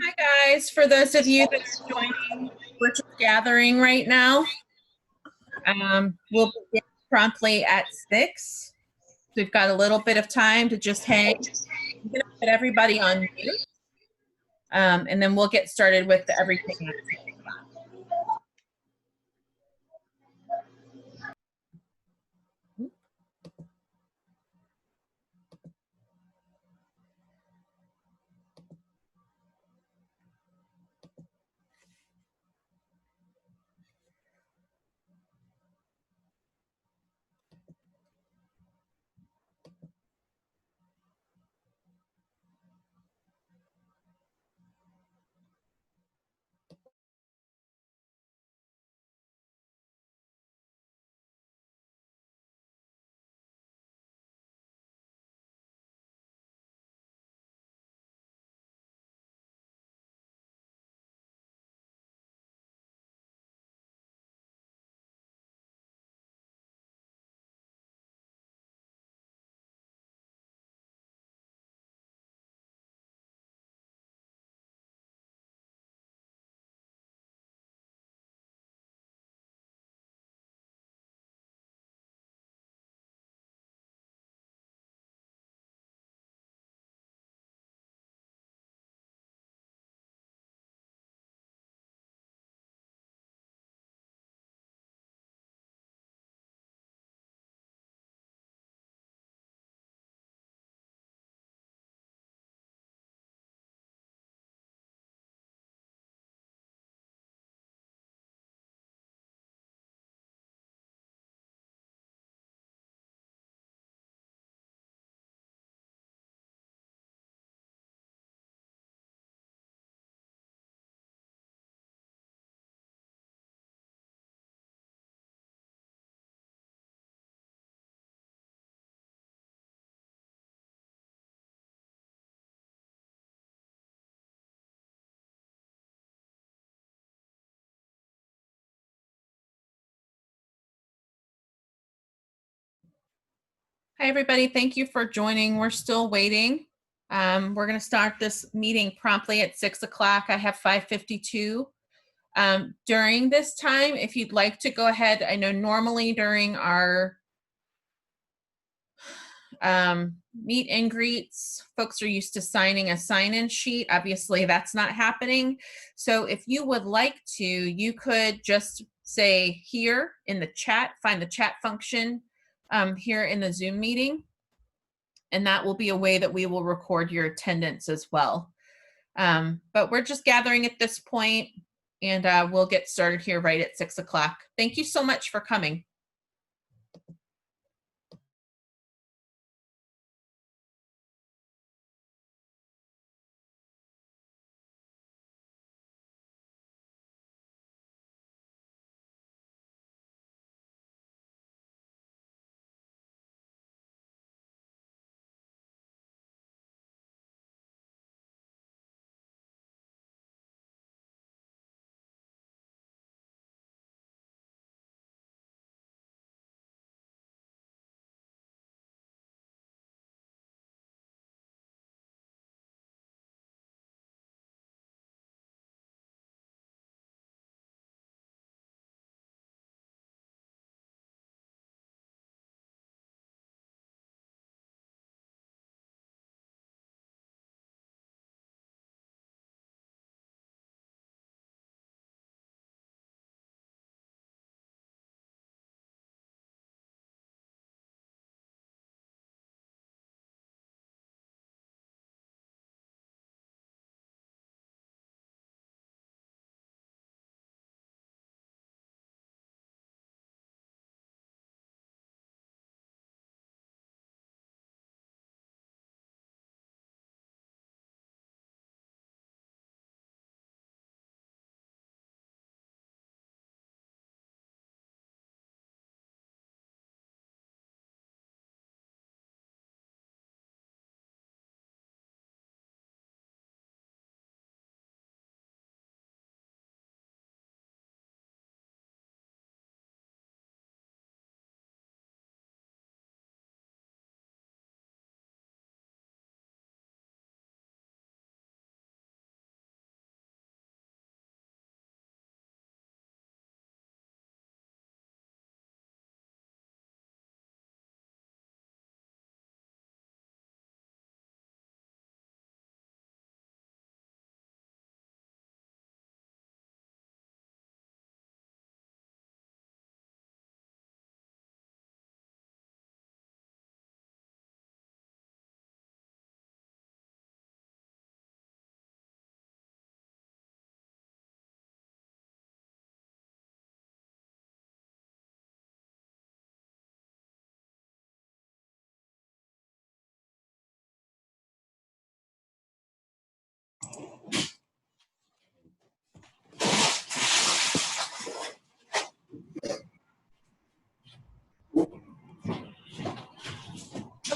Hi, guys. For those of you that are joining, we're just gathering right now. We'll begin promptly at 6. We've got a little bit of time to just hang. I'm going to put everybody on mute, and then we'll get started with everything. Hi, everybody. Thank you for joining. We're still waiting. We're going to start this meeting promptly at 6 o'clock. I have 5:52. During this time, if you'd like to go ahead, I know normally during our meet and greets, folks are used to signing a sign-in sheet. Obviously, that's not happening. So if you would like to, you could just say here in the chat, find the chat function here in the Zoom meeting. And that will be a way that we will record your attendance as well. But we're just gathering at this point, and we'll get started here right at 6 o'clock. Thank you so much for coming.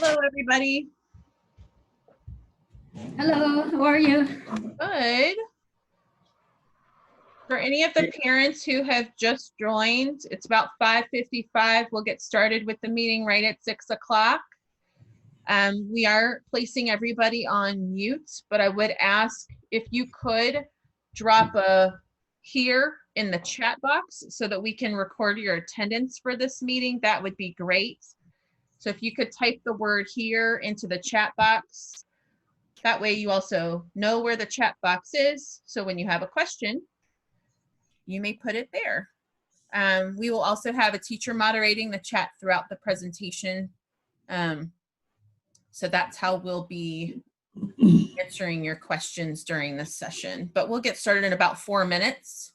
Hello, everybody. Hello, how are you? Good. For any of the parents who have just joined, it's about 5:55. We'll get started with the meeting right at 6 o'clock. We are placing everybody on mute, but I would ask if you could drop a here in the chat box so that we can record your attendance for this meeting. That would be great. So if you could type the word here into the chat box, that way you also know where the chat box is. So when you have a question, you may put it there. We will also have a teacher moderating the chat throughout the presentation. So that's how we'll be answering your questions during this session. But we'll get started in about 4 minutes.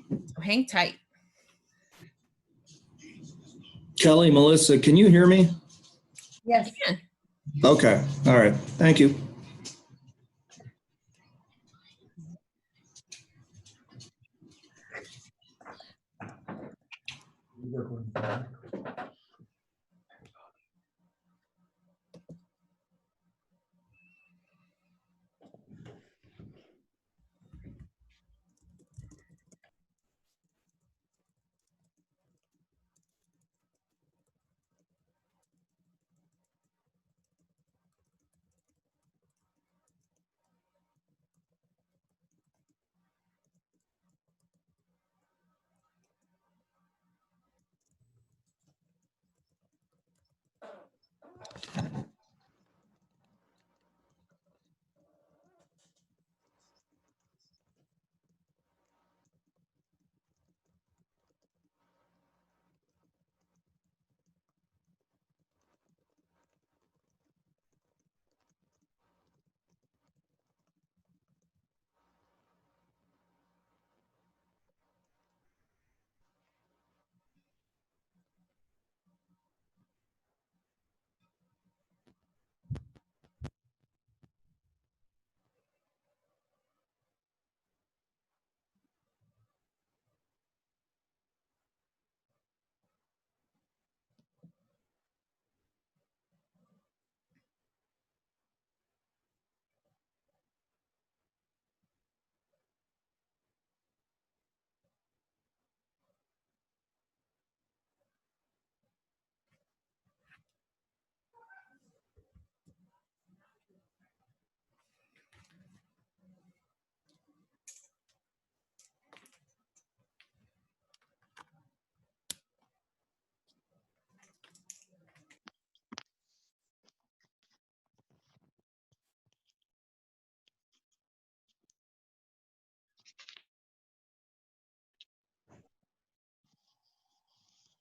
So hang tight. Kelly, Melissa, can you hear me? Yes. Yeah. Okay, all right, thank you.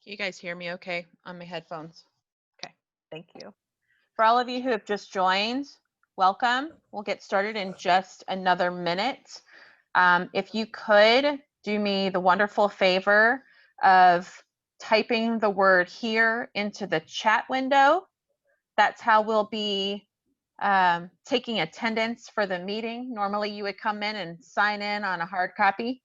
Can you guys hear me okay on my headphones? Okay, thank you. For all of you who have just joined, welcome. We'll get started in just another minute. If you could do me the wonderful favor of typing the word here into the chat window. That's how we'll be taking attendance for the meeting. Normally you would come in and sign in on a hard copy.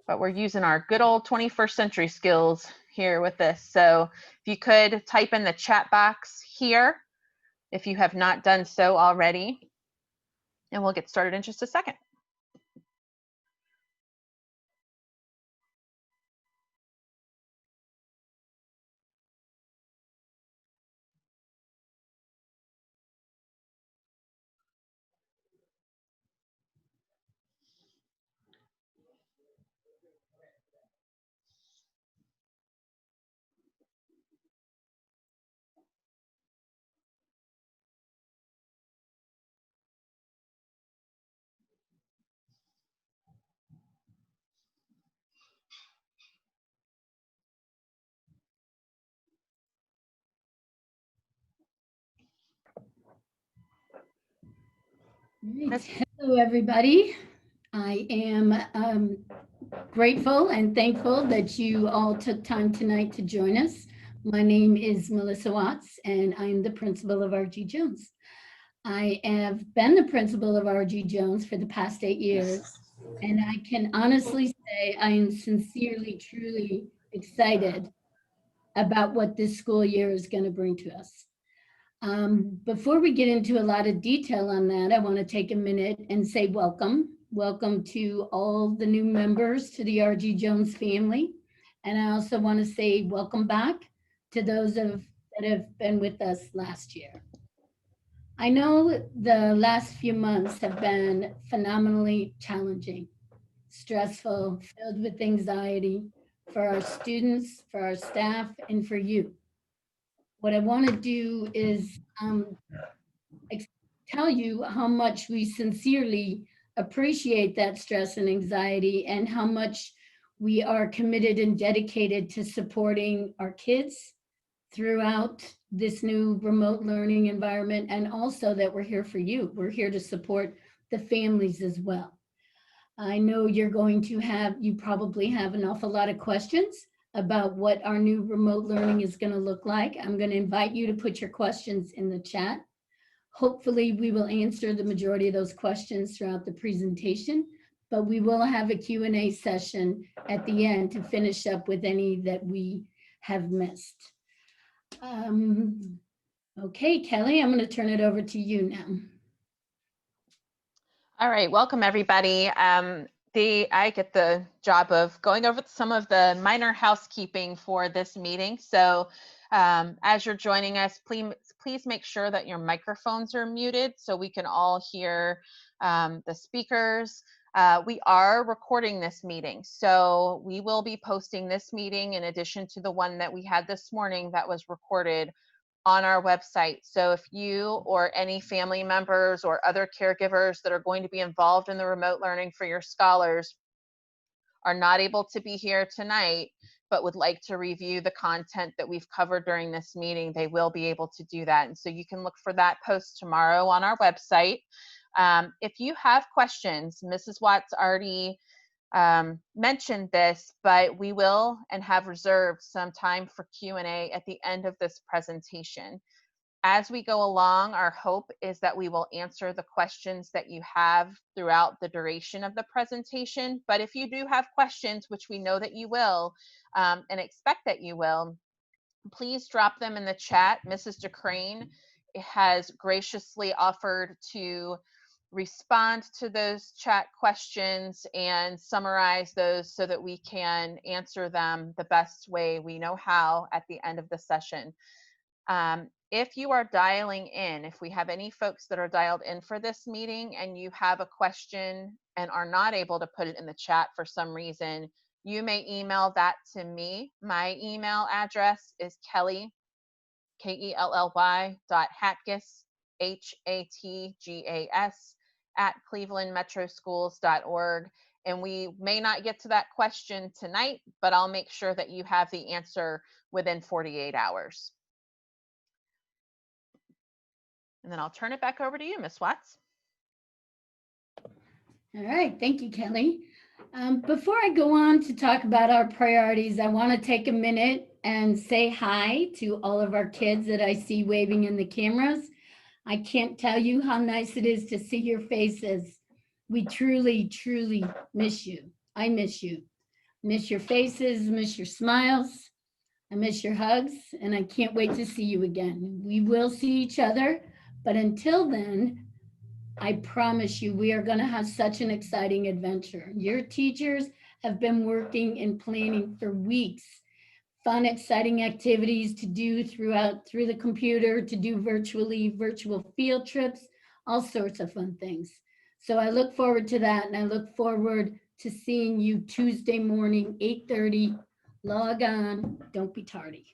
But we're using our good old 21st century skills here with this. So if you could type in the chat box here, if you have not done so already, and we'll get started in just a second. Right. Hello, everybody. I am grateful and thankful that you all took time tonight to join us. My name is Melissa Watts, and I'm the principal of RG Jones. I have been the principal of RG Jones for the past 8 years, and I can honestly say I am sincerely, truly excited about what this school year is going to bring to us. Before we get into a lot of detail on that, I want to take a minute and say welcome. Welcome to all the new members to the RG Jones family. And I also want to say welcome back to those that have been with us last year. I know the last few months have been phenomenally challenging, stressful, filled with anxiety for our students, for our staff, and for you. What I want to do is tell you how much we sincerely appreciate that stress and anxiety, and how much we are committed and dedicated to supporting our kids throughout this new remote learning environment, and also that we're here for you. We're here to support the families as well. I know you probably have an awful lot of questions about what our new remote learning is going to look like. I'm going to invite you to put your questions in the chat. Hopefully we will answer the majority of those questions throughout the presentation, but we will have a Q&A session at the end to finish up with any that we have missed. Okay, Kelly, I'm going to turn it over to you now. All right, welcome everybody. I get the job of going over some of the minor housekeeping for this meeting. So as you're joining us, please make sure that your microphones are muted so we can all hear the speakers. We are recording this meeting, so we will be posting this meeting in addition to the one that we had this morning that was recorded on our website. So if you or any family members or other caregivers that are going to be involved in the remote learning for your scholars are not able to be here tonight, but would like to review the content that we've covered during this meeting, they will be able to do that. And so you can look for that post tomorrow on our website. If you have questions, Mrs. Watts already mentioned this, but we will and have reserved some time for Q&A at the end of this presentation. As we go along, our hope is that we will answer the questions that you have throughout the duration of the presentation. But if you do have questions, which we know that you will, and expect that you will, please drop them in the chat. Mrs. DeCrane has graciously offered to respond to those chat questions and summarize those so that we can answer them the best way we know how at the end of the session. If you are dialing in, if we have any folks that are dialed in for this meeting and you have a question and are not able to put it in the chat for some reason, you may email that to me. My email address is Kelly, Kelly.Hatgas, Hatgas, @clevelandmetroschools.org. And we may not get to that question tonight, but I'll make sure that you have the answer within 48 hours. And then I'll turn it back over to you, Ms. Watts. All right, thank you, Kelly. Before I go on to talk about our priorities, I want to take a minute and say hi to all of our kids that I see waving in the cameras. I can't tell you how nice it is to see your faces. We truly, truly miss you. I miss you. Miss your faces, miss your smiles. I miss your hugs, and I can't wait to see you again. We will see each other, but until then, I promise you, we are going to have such an exciting adventure. Your teachers have been working and planning for weeks. Fun, exciting activities to do through the computer, to do virtual field trips, all sorts of fun things. So I look forward to that, and I look forward to seeing you Tuesday morning, 8:30. Log on, don't be tardy.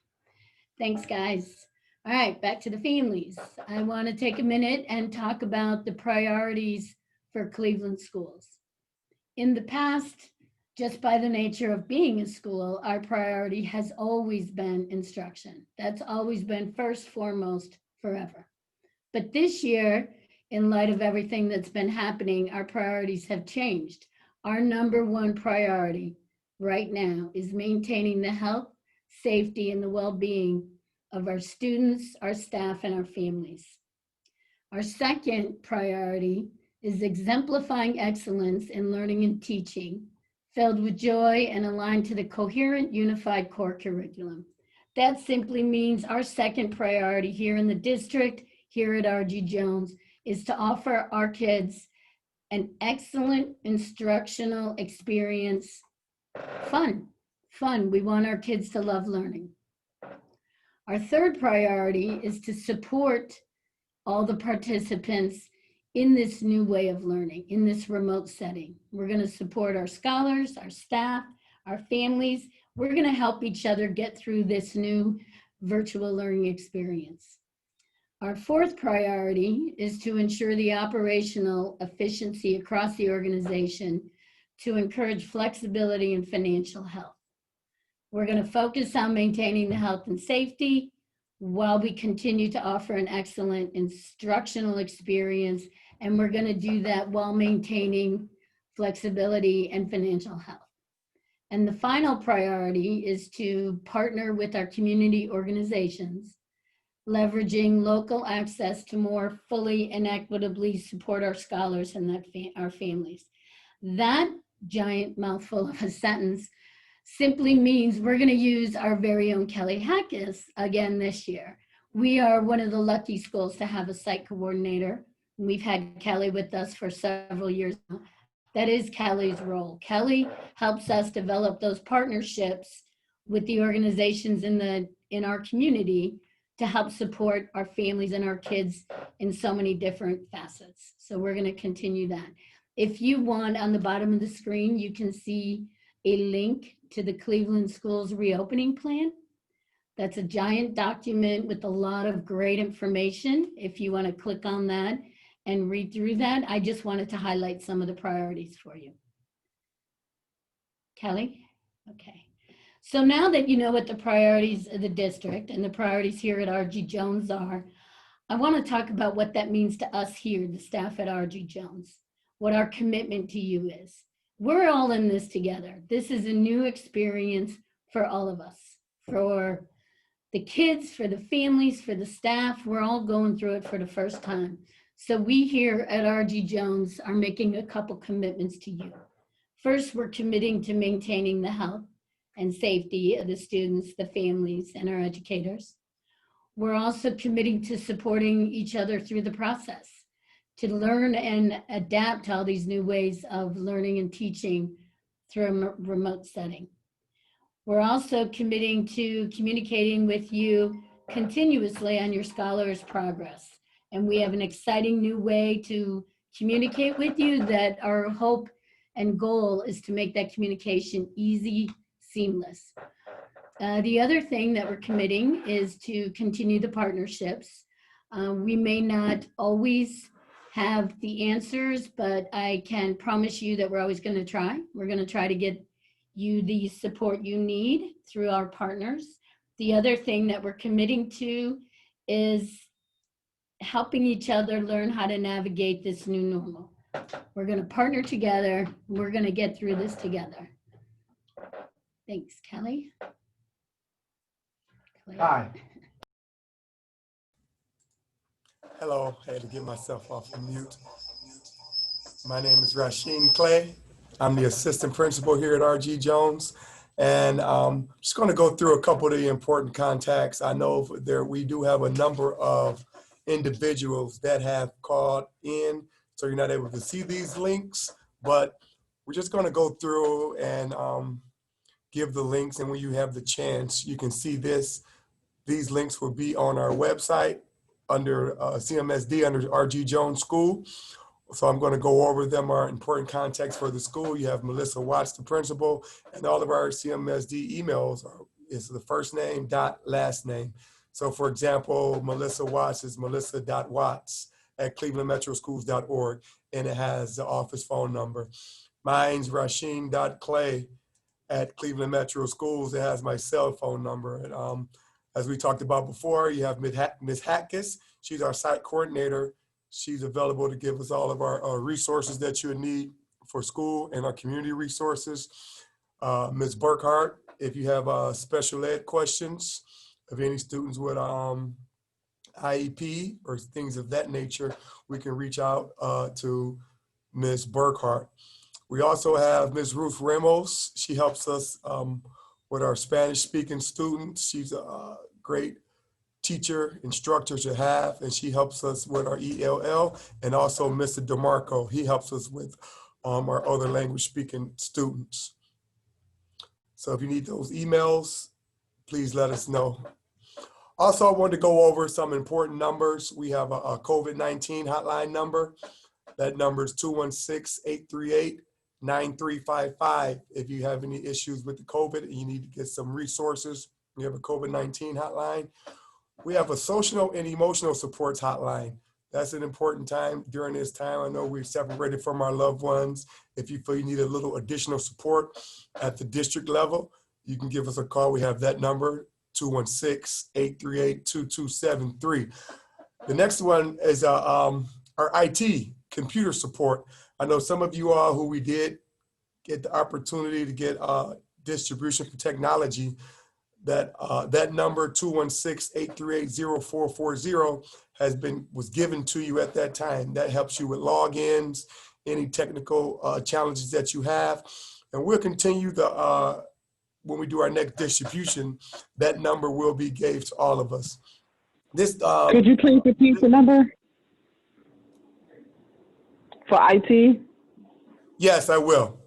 Thanks, guys. All right, back to the families. I want to take a minute and talk about the priorities for Cleveland schools. In the past, just by the nature of being a school, our priority has always been instruction. That's always been first, foremost, forever. But this year, in light of everything that's been happening, our priorities have changed. Our number one priority right now is maintaining the health, safety, and the well-being of our students, our staff, and our families. Our second priority is exemplifying excellence in learning and teaching, filled with joy and aligned to the coherent, unified core curriculum. That simply means our second priority here in the district, here at RG Jones, is to offer our kids an excellent instructional experience. Fun. We want our kids to love learning. Our third priority is to support all the participants in this new way of learning, in this remote setting. We're going to support our scholars, our staff, our families. We're going to help each other get through this new virtual learning experience. Our fourth priority is to ensure the operational efficiency across the organization to encourage flexibility and financial health. We're going to focus on maintaining the health and safety while we continue to offer an excellent instructional experience, and we're going to do that while maintaining flexibility and financial health. And the final priority is to partner with our community organizations, leveraging local access to more fully and equitably support our scholars and our families. That giant mouthful of a sentence simply means we're going to use our very own Kelly Hackis again this year. We are one of the lucky schools to have a site coordinator. We've had Kelly with us for several years now. That is Kelly's role. Kelly helps us develop those partnerships with the organizations in our community to help support our families and our kids in so many different facets. So we're going to continue that. If you want, on the bottom of the screen, you can see a link to the Cleveland Schools reopening plan. That's a giant document with a lot of great information. If you want to click on that and read through that, I just wanted to highlight some of the priorities for you. Kelly? Okay. So now that you know what the priorities of the district and the priorities here at RG Jones are, I want to talk about what that means to us here, the staff at RG Jones, what our commitment to you is. We're all in this together. This is a new experience for all of us, for the kids, for the families, for the staff. We're all going through it for the first time. So we here at RG Jones are making a couple commitments to you. First, we're committing to maintaining the health and safety of the students, the families, and our educators. We're also committing to supporting each other through the process, to learn and adapt to all these new ways of learning and teaching through a remote setting. We're also committing to communicating with you continuously on your scholars' progress. And we have an exciting new way to communicate with you that our hope and goal is to make that communication easy, seamless. The other thing that we're committing is to continue the partnerships. We may not always have the answers, but I can promise you that we're always going to try. We're going to try to get you the support you need through our partners. The other thing that we're committing to is helping each other learn how to navigate this new normal. We're going to partner together. We're going to get through this together. Thanks, Kelly. Hi. Hello, I had to get myself off of mute. My name is Rasheen Clay. I'm the assistant principal here at RG Jones. And I'm just going to go through a couple of the important contacts. I know we do have a number of individuals that have called in, so you're not able to see these links, but we're just going to go through and give the links, and when you have the chance, you can see this. These links will be on our website under CMSD, under RG Jones School. So I'm going to go over them, our important contacts for the school. You have Melissa Watts, the principal, and all of our CMSD emails is the first name dot last name. So for example, Melissa Watts is melissa.watts@clevelandmetroschools.org, and it has the office phone number. Mine's Rasheen.clay@Cleveland Metro Schools. It has my cell phone number. And, as we talked about before, you have Ms. Hackis. She's our site coordinator. She's available to give us all of our resources that you need for school and our community resources. Ms. Burkhart, if you have special ed questions of any students with IEP or things of that nature, we can reach out to Ms. Burkhart. We also have Ms. Ruth Ramos. She helps us with our Spanish speaking students. She's a great teacher, instructor to have, and she helps us with our ELL, and also Mr. DeMarco, he helps us with our other language speaking students. So if you need those emails, please let us know. Also, I wanted to go over some important numbers. We have a COVID-19 hotline number. That number is 216-838-9355. If you have any issues with the COVID and you need to get some resources, we have a COVID-19 hotline. We have a social and emotional supports hotline. That's an important time during this time. I know we're separated from our loved ones. If you feel you need a little additional support at the district level, you can give us a call. We have that number, 216-838-2273. The next one is our IT, computer support. I know some of you all who we did get the opportunity to get distribution for technology. That number 216-838-0440 was given to you at that time. That helps you with logins, any technical challenges that you have, and we'll continue when we do our next distribution. That number will be gave to all of us. This could you please repeat the number for IT? Yes, I will.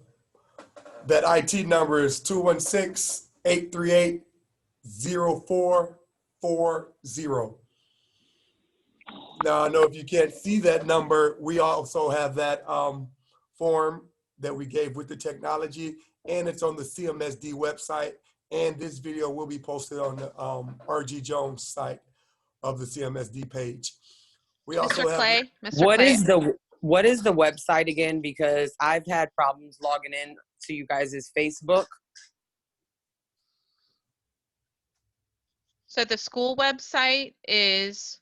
That IT number is 216-838-0440. Now, I know if you can't see that number, we also have that form that we gave with the technology, and it's on the CMSD website, and this video will be posted on the RG Jones site of the CMSD page. We also Mr. have Clay, Mr. Clay. What is the website again? Because I've had problems logging in to you guys' Facebook. So the school website is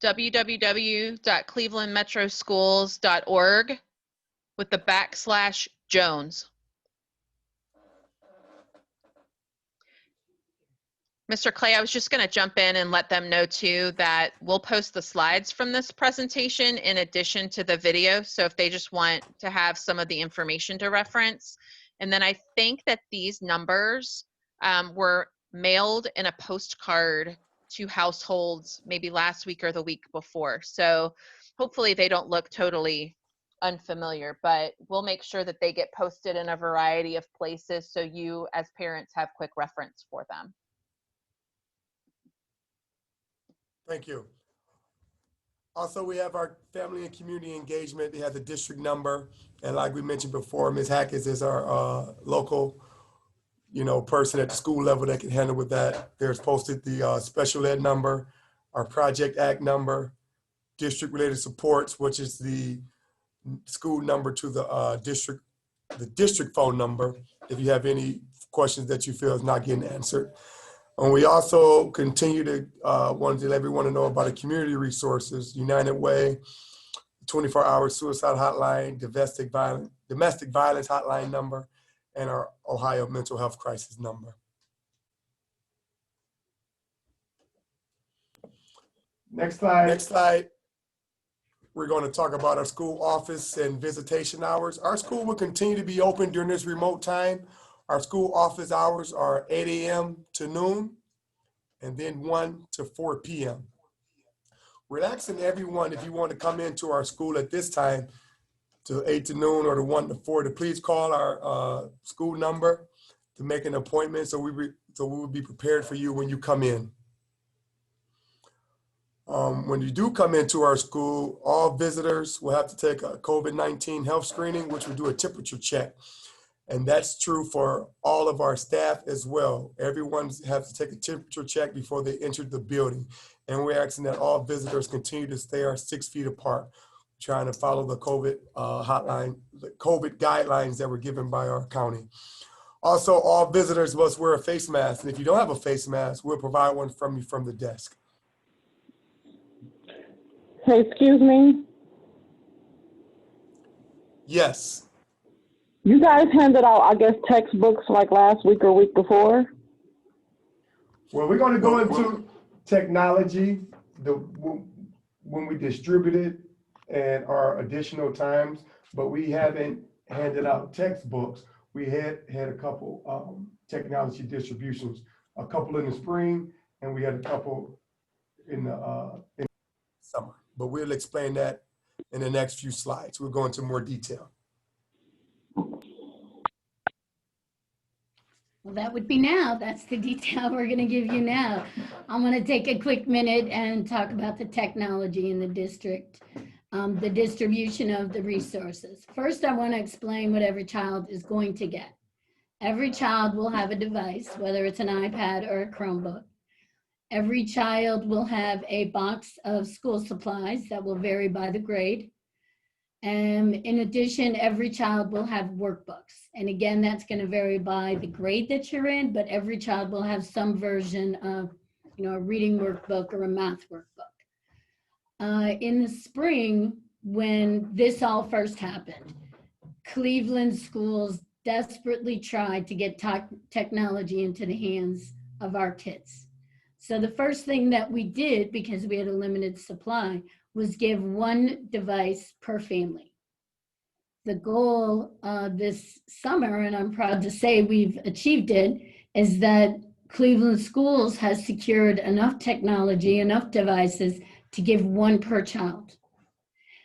www.clevelandmetroschools.org with the /Jones. Mr. Clay, I was just going to jump in and let them know too that we'll post the slides from this presentation in addition to the video. So if they just want to have some of the information to reference. And then I think that these numbers were mailed in a postcard to households maybe last week or the week before. So hopefully they don't look totally unfamiliar, but we'll make sure that they get posted in a variety of places so you as parents have quick reference for them. Thank you. Also, we have our family and community engagement. They have the district number. And like we mentioned before, Ms. Hackett is our local, person at the school level that can handle with that. There's posted the special ed number, our Project Act number, district related supports, which is the school number to the district phone number if you have any questions that you feel is not getting answered. And we also continue to want to let everyone know about the community resources, United Way, 24-hour suicide hotline, domestic violence hotline number, and our Ohio mental health crisis number. Next slide. Next slide. We're going to talk about our school office and visitation hours. Our school will continue to be open during this remote time. Our school office hours are 8 a.m. to noon, and then 1 to 4 p.m. We're asking everyone, if you want to come into our school at this time, to 8 to noon or to 1 to 4, to please call our school number to make an appointment so we will be prepared for you when you come in. When you do come into our school, all visitors will have to take a COVID-19 health screening, which will do a temperature check. And that's true for all of our staff as well. Everyone has to take a temperature check before they enter the building. And we're asking that all visitors continue to stay 6 feet apart, trying to follow the COVID the COVID guidelines that were given by our county. Also, all visitors must wear a face mask. And if you don't have a face mask, we'll provide one from you from the desk. Hey, excuse me. Yes. You guys handed out, I guess, textbooks like last week or week before? Well, we're going to go into technology when we distribute it and our additional times, but we haven't handed out textbooks. we had a couple technology distributions, a couple in the spring, and we had a couple in the summer. But we'll explain that in the next few slides. We'll go into more detail. Well, that would be now. That's the detail we're going to give you now. I'm going to take a quick minute and talk about the technology in the district, the distribution of the resources. First, I want to explain what every child is going to get. Every child will have a device, whether it's an iPad or a Chromebook. Every child will have a box of school supplies that will vary by the grade. And in addition, every child will have workbooks. And again, that's going to vary by the grade that you're in, but every child will have some version of, a reading workbook or a math workbook. In the spring, when this all first happened, Cleveland schools desperately tried to get technology into the hands of our kids. So the first thing that we did, because we had a limited supply, was give one device per family. The goal this summer, and I'm proud to say we've achieved it, is that Cleveland Schools has secured enough technology, enough devices to give one per child.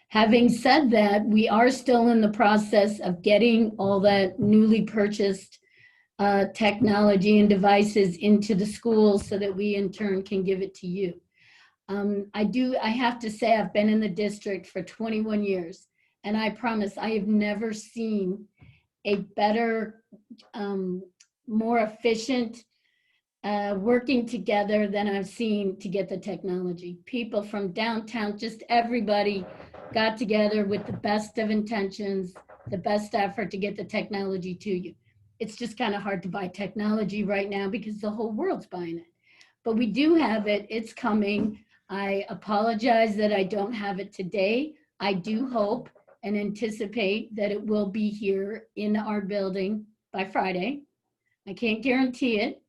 Having said that, we are still in the process of getting all that newly purchased technology and devices into the schools so that we in turn can give it to you. I have to say I've been in the district for 21 years, and I promise I have never seen a better, more efficient working together than I've seen to get the technology. People from downtown, just everybody got together with the best of intentions, the best effort to get the technology to you. It's just kind of hard to buy technology right now because the whole world's buying it. But we do have it, it's coming. I apologize that I don't have it today. I do hope and anticipate that it will be here in our building by Friday. I can't guarantee it,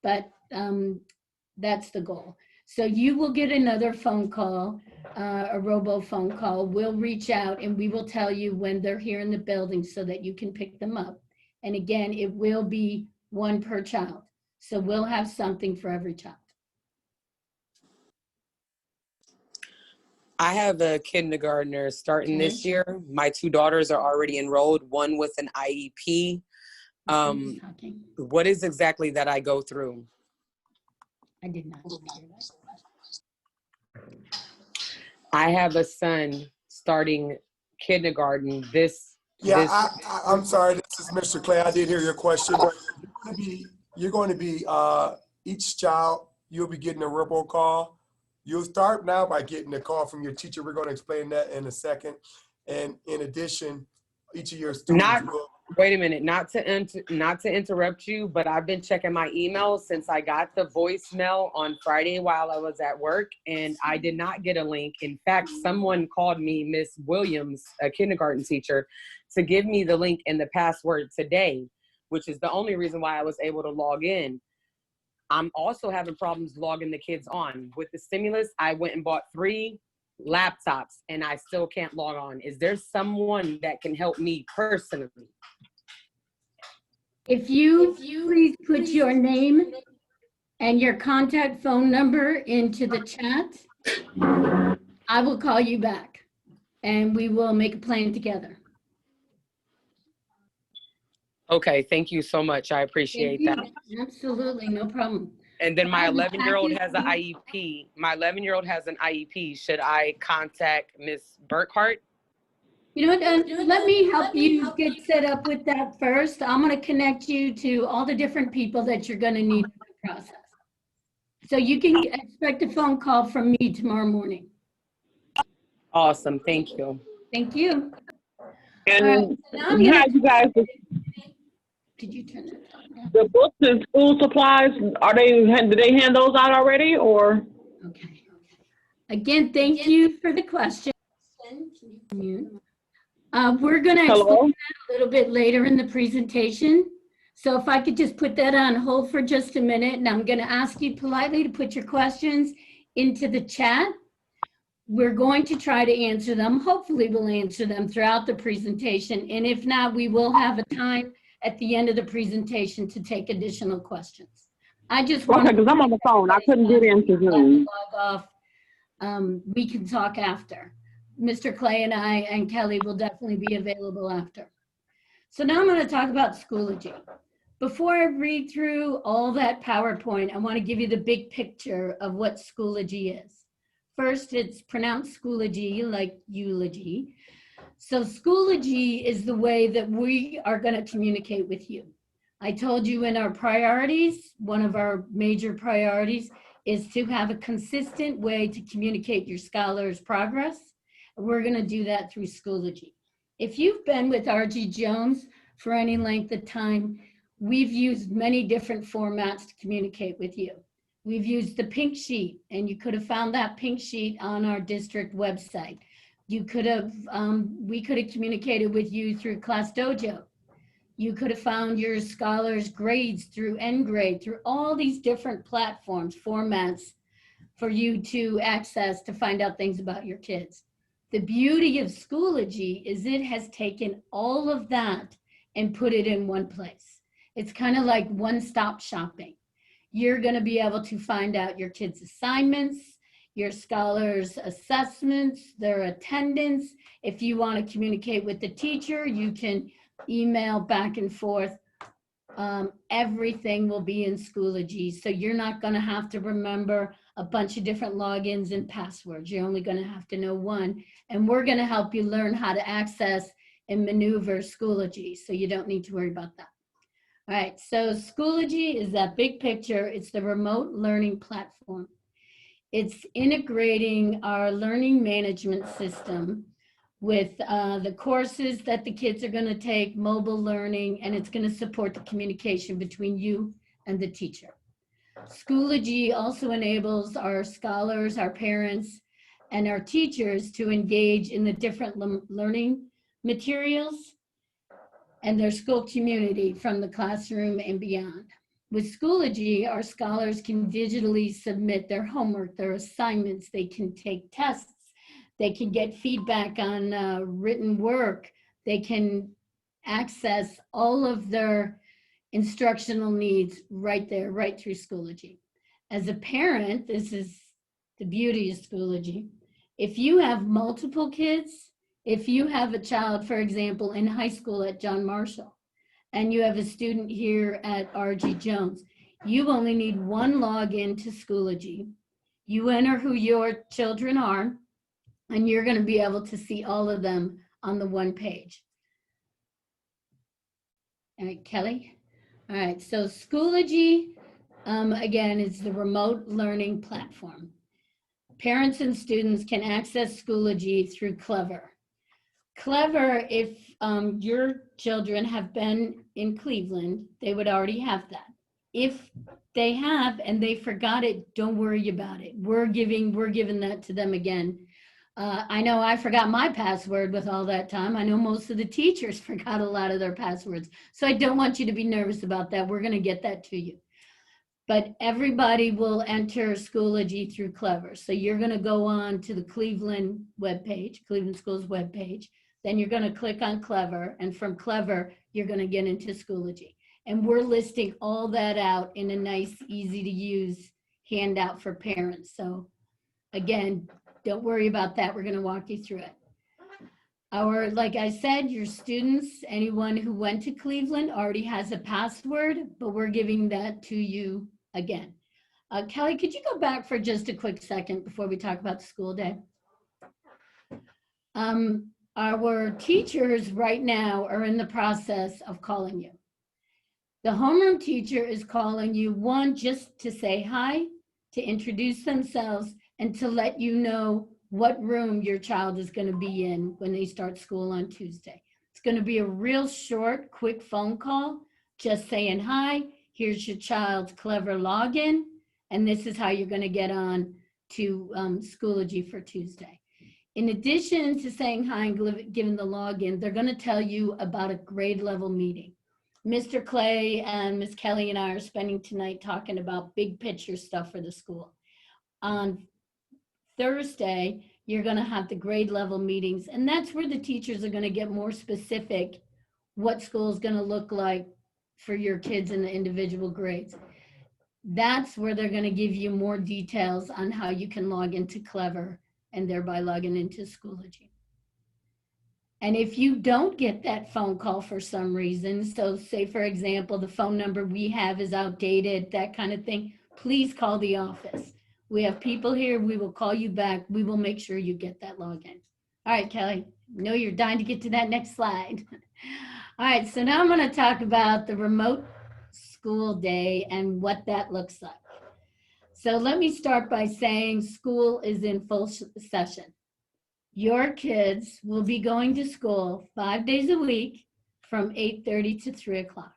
but that's the goal. So you will get another phone call, a robo phone call. We'll reach out and we will tell you when they're here in the building so that you can pick them up. And again, it will be one per child. So we'll have something for every child. I have a kindergartner starting this year. My two daughters are already enrolled, one with an IEP. What is exactly that I go through? I did not hear that. I have a son starting kindergarten I'm sorry, this is Mr. Clay. I did hear your question. You're going to be each child, you'll be getting a robocall. You'll start now by getting a call from your teacher. We're going to explain that in a second. And in addition, each of your students will. Wait a minute, not to interrupt you, but I've been checking my emails since I got the voicemail on Friday while I was at work, and I did not get a link. In fact, someone called me, Miss Williams, a kindergarten teacher, to give me the link and the password today, which is the only reason why I was able to log in. I'm also having problems logging the kids on. With the stimulus, I went and bought 3 laptops and I still can't log on. Is there someone that can help me personally? If you please put your name and your contact phone number into the chat, I will call you back and we will make a plan together. Okay, thank you so much. I appreciate that. Absolutely, no problem. And then my 11-year-old has an IEP. My 11-year-old has an IEP. Should I contact Miss Burkhart? You know what, let me help you get set up with that first. I'm going to connect you to all the different people that you're going to need in the process. So you can expect a phone call from me tomorrow morning. Awesome, thank you. Thank you. And Now you guys, did you turn that on? the books and school supplies, do they hand those out already or? Okay. Again, thank you for the question. We're going to explain that a little bit later in the presentation. So if I could just put that on hold for just a minute, and I'm going to ask you politely to put your questions into the chat. We're going to try to answer them. Hopefully we'll answer them throughout the presentation. And if not, we will have a time at the end of the presentation to take additional questions. I just Okay, want because I'm on the phone. I couldn't get into Zoom. log off. We can talk after. Mr. Clay and I and Kelly will definitely be available after. So now I'm going to talk about Schoology. Before I read through all that PowerPoint, I want to give you the big picture of what Schoology is. First, it's pronounced Schoology, like eulogy. So Schoology is the way that we are going to communicate with you. I told you in our priorities, one of our major priorities is to have a consistent way to communicate your scholars' progress. We're going to do that through Schoology. If you've been with RG Jones for any length of time, we've used many different formats to communicate with you. We've used the pink sheet, and you could have found that pink sheet on our district website. You could have, we could have communicated with you through Class Dojo. You could have found your scholars' grades through NGrade, through all these different platforms, formats for you to access to find out things about your kids. The beauty of Schoology is it has taken all of that and put it in one place. It's kind of like one-stop shopping. You're going to be able to find out your kids' assignments, your scholars' assessments, their attendance. If you want to communicate with the teacher, you can email back and forth. Everything will be in Schoology. So you're not going to have to remember a bunch of different logins and passwords. You're only going to have to know one. And we're going to help you learn how to access and maneuver Schoology. So you don't need to worry about that. All right, so Schoology is that big picture. It's the remote learning platform. It's integrating our learning management system with the courses that the kids are going to take, mobile learning, and it's going to support the communication between you and the teacher. Schoology also enables our scholars, our parents, and our teachers to engage in the different learning materials and their school community from the classroom and beyond. With Schoology, our scholars can digitally submit their homework, their assignments, they can take tests, they can get feedback on written work, they can access all of their instructional needs right there, right through Schoology. As a parent, this is the beauty of Schoology. If you have multiple kids, if you have a child, for example, in high school at John Marshall, and you have a student here at RG Jones, you only need one login to Schoology. You enter who your children are, and you're going to be able to see all of them on the one page. All right, Kelly. All right, so Schoology, again, is the remote learning platform. Parents and students can access Schoology through Clever. Clever, if your children have been in Cleveland, they would already have that. If they have and they forgot it, don't worry about it. We're giving that to them again. I know I forgot my password with all that time. I know most of the teachers forgot a lot of their passwords. So I don't want you to be nervous about that. We're going to get that to you. But everybody will enter Schoology through Clever. So you're going to go on to the Cleveland webpage, Cleveland Schools webpage. Then you're going to click on Clever. And from Clever, you're going to get into Schoology. And we're listing all that out in a nice, easy to use handout for parents. So again, don't worry about that. We're going to walk you through it. Like I said, your students, anyone who went to Cleveland already has a password, but we're giving that to you again. Kelly, could you go back for just a quick second before we talk about the school day? Our teachers right now are in the process of calling you. The homeroom teacher is calling you, one, just to say hi, to introduce themselves, and to let you know what room your child is going to be in when they start school on Tuesday. It's going to be a real short, quick phone call, just saying hi, here's your child's Clever login, and this is how you're going to get on to Schoology for Tuesday. In addition to saying hi and giving the login, they're going to tell you about a grade level meeting. Mr. Clay and Ms. Kelly and I are spending tonight talking about big picture stuff for the school. On Thursday, you're going to have the grade level meetings, and that's where the teachers are going to get more specific what school is going to look like for your kids in the individual grades. That's where they're going to give you more details on how you can log into Clever and thereby logging into Schoology. And if you don't get that phone call for some reason, so say for example, the phone number we have is outdated, that kind of thing, please call the office. We have people here, we will call you back, we will make sure you get that login. All right, Kelly, I know you're dying to get to that next slide. All right, so now I'm going to talk about the remote school day and what that looks like. So let me start by saying school is in full session. Your kids will be going to school 5 days a week from 8:30 to 3 o'clock,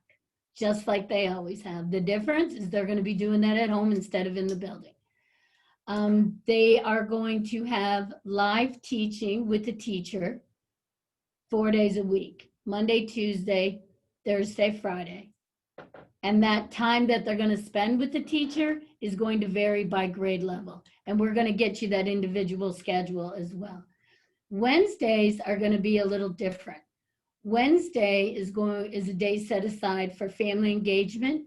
just like they always have. The difference is they're going to be doing that at home instead of in the building. They are going to have live teaching with the teacher 4 days a week, Monday, Tuesday, Thursday, Friday. And that time that they're going to spend with the teacher is going to vary by grade level. And we're going to get you that individual schedule as well. Wednesdays are going to be a little different. Wednesday is a day set aside for family engagement,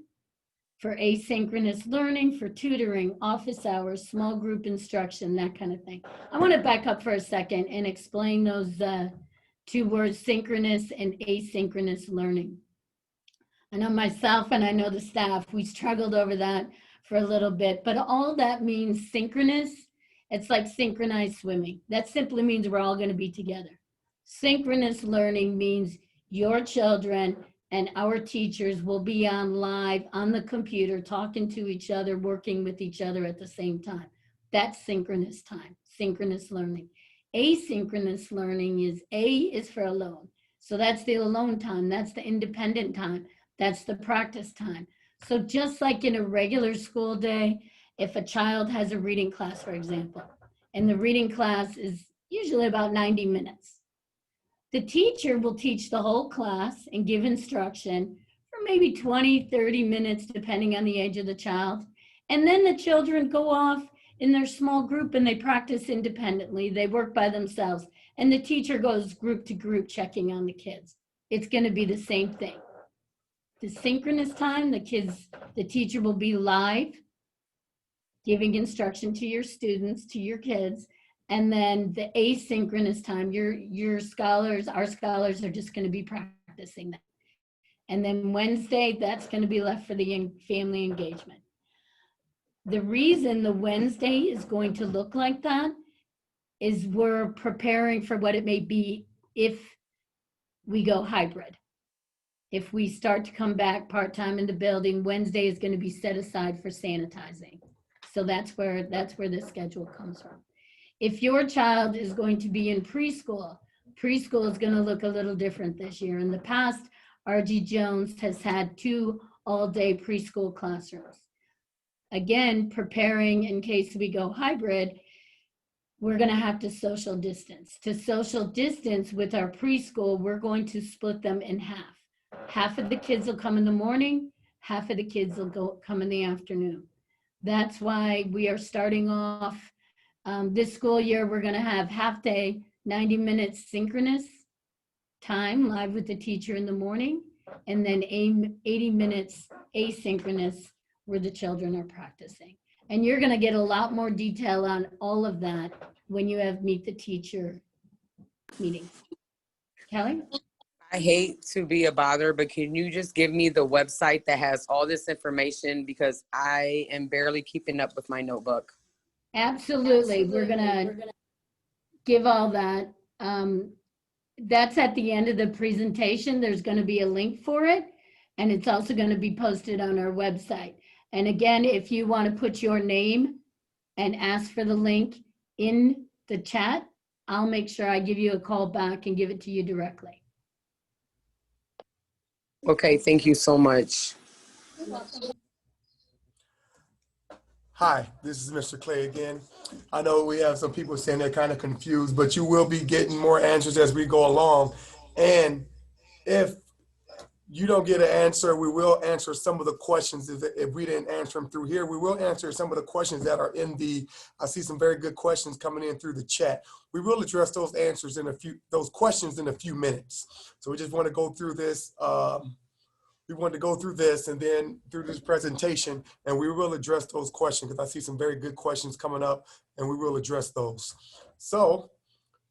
for asynchronous learning, for tutoring, office hours, small group instruction, that kind of thing. I want to back up for a second and explain those two words, synchronous and asynchronous learning. I know myself and I know the staff, we struggled over that for a little bit, but all that means synchronous, it's like synchronized swimming. That simply means we're all going to be together. Synchronous learning means your children and our teachers will be on live on the computer, talking to each other, working with each other at the same time. That's synchronous time, synchronous learning. Asynchronous learning is A is for alone. So that's the alone time. That's the independent time. That's the practice time. So just like in a regular school day, if a child has a reading class, for example, and the reading class is usually about 90 minutes, the teacher will teach the whole class and give instruction for maybe 20, 30 minutes, depending on the age of the child. And then the children go off in their small group and they practice independently. They work by themselves. And the teacher goes group to group checking on the kids. It's going to be the same thing. The synchronous time, the teacher will be live, giving instruction to your students, to your kids. And then the asynchronous time, your scholars, our scholars are just going to be practicing that. And then Wednesday, that's going to be left for the family engagement. The reason the Wednesday is going to look like that is we're preparing for what it may be if we go hybrid. If we start to come back part-time in the building, Wednesday is going to be set aside for sanitizing. So that's where the schedule comes from. If your child is going to be in preschool is going to look a little different this year. In the past, RG Jones has had 2 all-day preschool classrooms. Again, preparing in case we go hybrid, we're going to have to social distance. To social distance with our preschool, we're going to split them in half. Half of the kids will come in the morning, half of the kids will come in the afternoon. That's why we are starting off this school year. We're going to have half day, 90 minutes synchronous time live with the teacher in the morning, and then 80 minutes asynchronous where the children are practicing. And you're going to get a lot more detail on all of that when you have Meet the Teacher meetings. Kelly? I hate to be a bother, but can you just give me the website that has all this information, because I am barely keeping up with my notebook. Absolutely. We're gonna give all that. That's at the end of the presentation. There's going to be a link for it, and it's also going to be posted on our website. And again, if you want to put your name and ask for the link in the chat, I'll make sure I give you a call back and give it to you directly. Okay, thank you so much. Hi, this is Mr. Clay again. I know we have some people saying they're kind of confused, but you will be getting more answers as we go along. And if you don't get an answer, we will answer some of the questions. If we didn't answer them through here, we will answer some of the questions that are in I see some very good questions coming in through the chat. We will address those questions in a few minutes. So we just want to go through this we wanted to go through this and then through this presentation, and we will address those questions because I see some very good questions coming up, and we will address those. So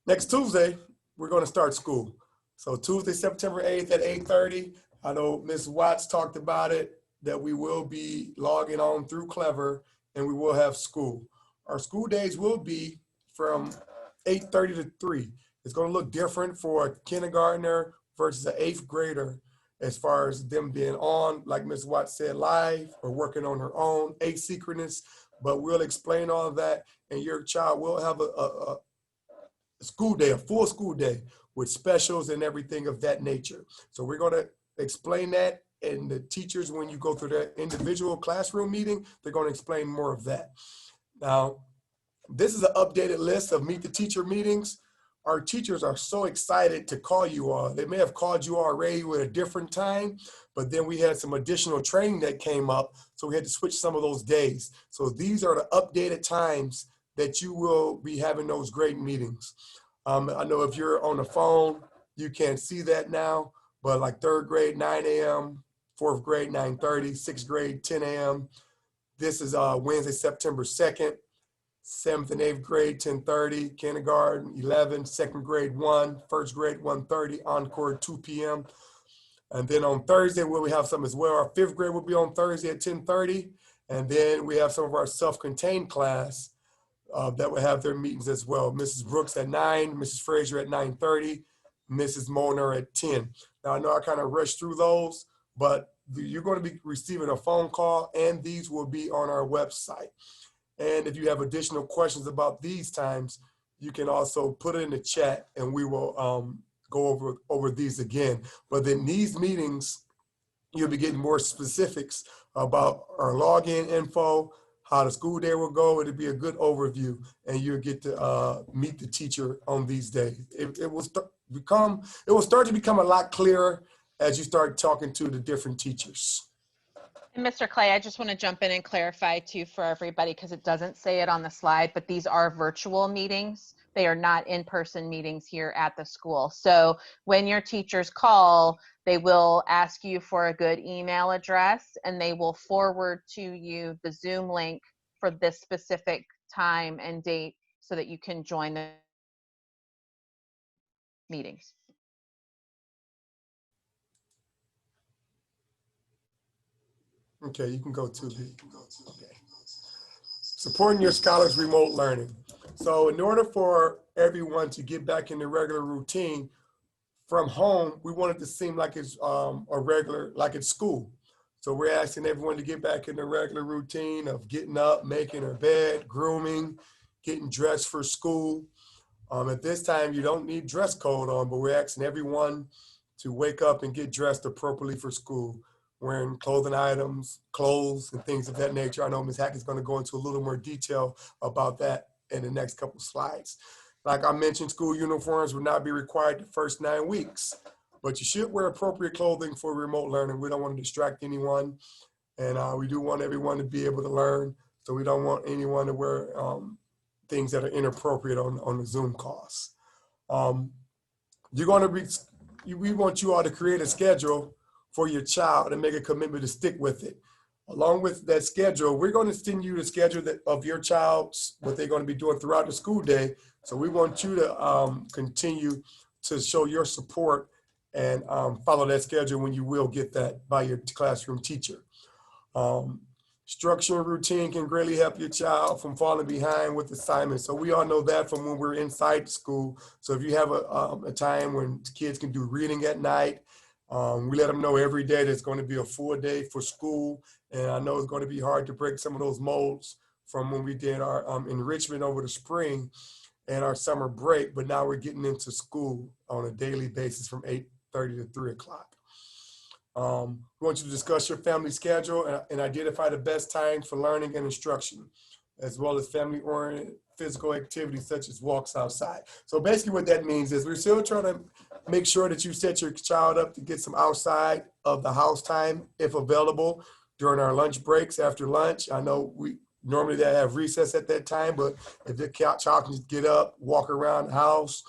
next Tuesday, we're going to start school. So Tuesday, September 8th at 8:30. I know Ms. Watts talked about it, that we will be logging on through Clever and we will have school. Our school days will be from 8:30 to 3. It's going to look different for a kindergartner versus an 8th grader as far as them being on, like Ms. Watts said, live or working on her own, asynchronous, but we'll explain all of that, and your child will have a school day, a full school day with specials and everything of that nature. So we're going to explain that, and the teachers, when you go through their individual classroom meeting, they're going to explain more of that. Now, this is an updated list of Meet the Teacher meetings. Our teachers are so excited to call you all. They may have called you already at a different time, but then we had some additional training that came up, so we had to switch some of those days. So these are the updated times that you will be having those great meetings. I know if you're on the phone, you can't see that now, but like 3rd grade, 9 a.m., 4th grade, 9:30, 6th grade, 10 a.m. This is Wednesday, September 2nd. 7th and 8th grade, 10:30, kindergarten, 11, 2nd grade, 1, 1st grade, 1:30, encore 2 p.m. And then on Thursday, where we have some as well, our 5th grade will be on Thursday at 10:30. And then we have some of our self-contained class that will have their meetings as well. Mrs. Brooks at 9, Mrs. Frazier at 9:30, Mrs. Molnar at 10. Now, I know I kind of rushed through those, but you're going to be receiving a phone call, and these will be on our website. And if you have additional questions about these times, you can also put it in the chat, and we will go over these again. But in these meetings, you'll be getting more specifics about our login info, how the school day will go. It'll be a good overview, and you'll get to meet the teacher on these days. It will start to become a lot clearer as you start talking to the different teachers. And Mr. Clay, I just want to jump in and clarify too for everybody, because it doesn't say it on the slide, but these are virtual meetings. They are not in-person meetings here at the school. So when your teachers call, they will ask you for a good email address, and they will forward to you the Zoom link for this specific time and date so that you can join the meetings. Okay, you can go to the, okay. Supporting your scholars' remote learning. So in order for everyone to get back in the regular routine from home, we want it to seem like it's like it's school. So we're asking everyone to get back in the regular routine of getting up, making their bed, grooming, getting dressed for school. At this time, you don't need dress code on, but we're asking everyone to wake up and get dressed appropriately for school, wearing clothing items, clothes, and things of that nature. I know Ms. Hack is going to go into a little more detail about that in the next couple of slides. Like I mentioned, school uniforms will not be required the first 9 weeks, but you should wear appropriate clothing for remote learning. We don't want to distract anyone, and we do want everyone to be able to learn, so we don't want anyone to wear things that are inappropriate on the Zoom calls. We want you all to create a schedule for your child and make a commitment to stick with it. Along with that schedule, we're going to send you the schedule of your child's, what they're going to be doing throughout the school day. So we want you to continue to show your support and follow that schedule when you will get that by your classroom teacher. Structure and routine can greatly help your child from falling behind with assignments. So we all know that from when we're inside school. So if you have a time when kids can do reading at night, we let them know every day there's going to be a full day for school. And I know it's going to be hard to break some of those molds from when we did our enrichment over the spring and our summer break, but now we're getting into school on a daily basis from 8:30 to 3 o'clock. We want you to discuss your family schedule and identify the best times for learning and instruction, as well as family-oriented physical activities such as walks outside. So basically what that means is we're still trying to make sure that you set your child up to get some outside of the house time, if available, during our lunch breaks after lunch. I know we normally they have recess at that time, but if the child can just get up, walk around the house,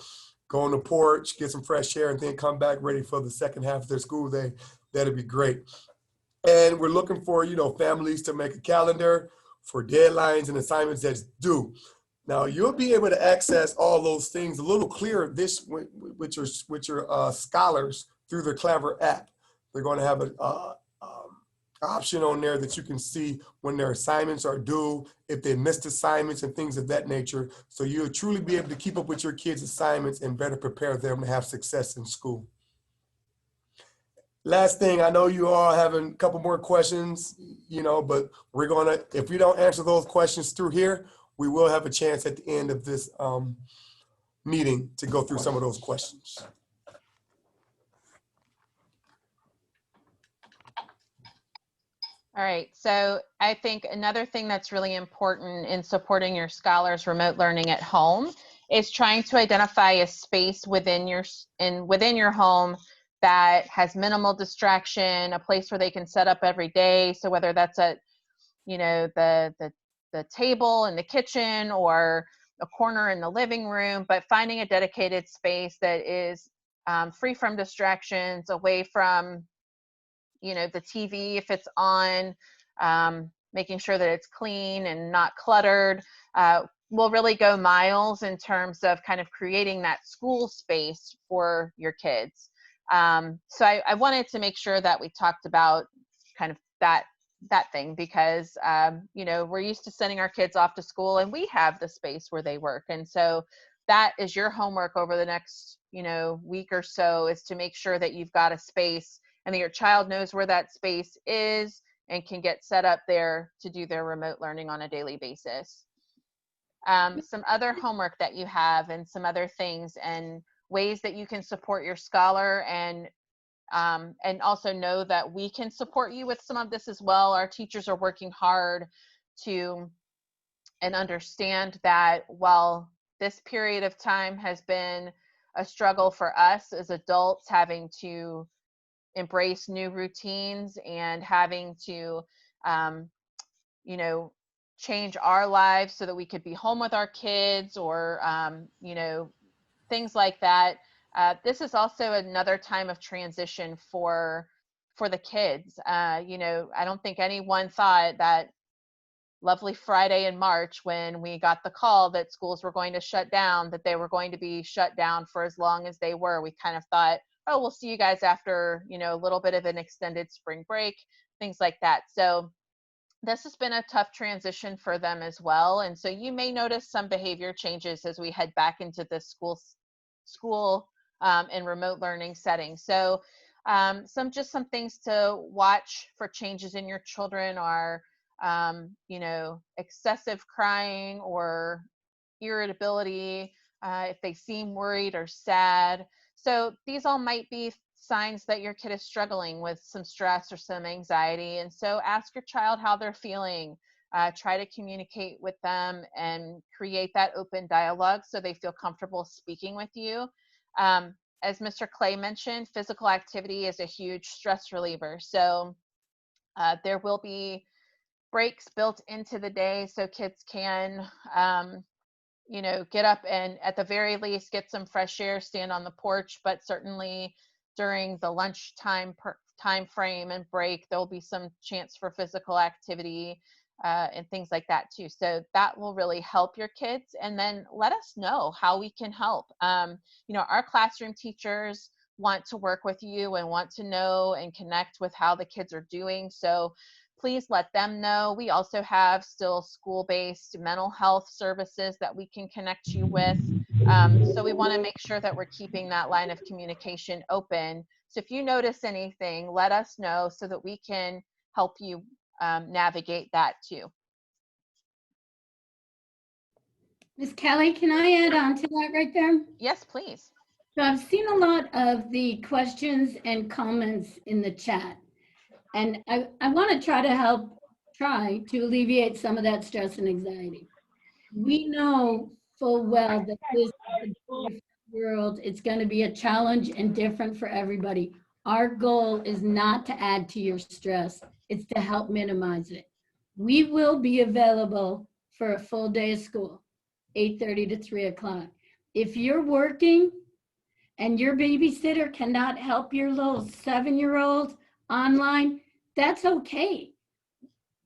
go on the porch, get some fresh air, and then come back ready for the second half of their school day, that'd be great. And we're looking for, families to make a calendar for deadlines and assignments that's due. Now you'll be able to access all those things a little clearer with your scholars through their Clever app. They're going to have an option on there that you can see when their assignments are due, if they missed assignments and things of that nature. So you'll truly be able to keep up with your kids' assignments and better prepare them to have success in school. Last thing, I know you all having a couple more questions, but we're gonna, if we don't answer those questions through here, we will have a chance at the end of this meeting to go through some of those questions. All right, so I think another thing that's really important in supporting your scholars' remote learning at home is trying to identify a space within your home that has minimal distraction, a place where they can set up every day. So whether that's at, the table in the kitchen or a corner in the living room, but finding a dedicated space that is free from distractions, away from the TV if it's on, making sure that it's clean and not cluttered, will really go miles in terms of kind of creating that school space for your kids. So I wanted to make sure that we talked about kind of that thing, because we're used to sending our kids off to school and we have the space where they work. And so that is your homework over the next week or so, is to make sure that you've got a space and that your child knows where that space is and can get set up there to do their remote learning on a daily basis. Some other homework that you have, and some other things and ways that you can support your scholar, and also know that we can support you with some of this as well. Our teachers are working hard to and understand that while this period of time has been a struggle for us as adults, having to embrace new routines and having to change our lives so that we could be home with our kids, or things like that, this is also another time of transition for the kids. I don't think anyone thought that lovely Friday in March, when we got the call that schools were going to shut down, that they were going to be shut down for as long as they were. We kind of thought, oh, we'll see you guys after, a little bit of an extended spring break, things like that. So this has been a tough transition for them as well. And so you may notice some behavior changes as we head back into the school and remote learning setting. So some things to watch for changes in your children are, excessive crying or irritability, if they seem worried or sad. So these all might be signs that your kid is struggling with some stress or some anxiety. And so ask your child how they're feeling. Try to communicate with them and create that open dialogue so they feel comfortable speaking with you. As Mr. Clay mentioned, physical activity is a huge stress reliever. So there will be breaks built into the day so kids can get up and at the very least get some fresh air, stand on the porch, but certainly during the lunchtime time frame and break, there'll be some chance for physical activity and things like that too. So that will really help your kids. And then let us know how we can help. Our classroom teachers want to work with you and want to know and connect with how the kids are doing. So please let them know. We also have still school-based mental health services that we can connect you with. So we want to make sure that we're keeping that line of communication open. So if you notice anything, let us know so that we can help you navigate that too. Ms. Kelly, can I add on to that right there? Yes, please. So I've seen a lot of the questions and comments in the chat. And I want to try to alleviate some of that stress and anxiety. We know full well that this world, it's going to be a challenge and different for everybody. Our goal is not to add to your stress. It's to help minimize it. We will be available for a full day of school, 8:30 to 3 o'clock. If you're working and your babysitter cannot help your little 7-year-old online, that's okay.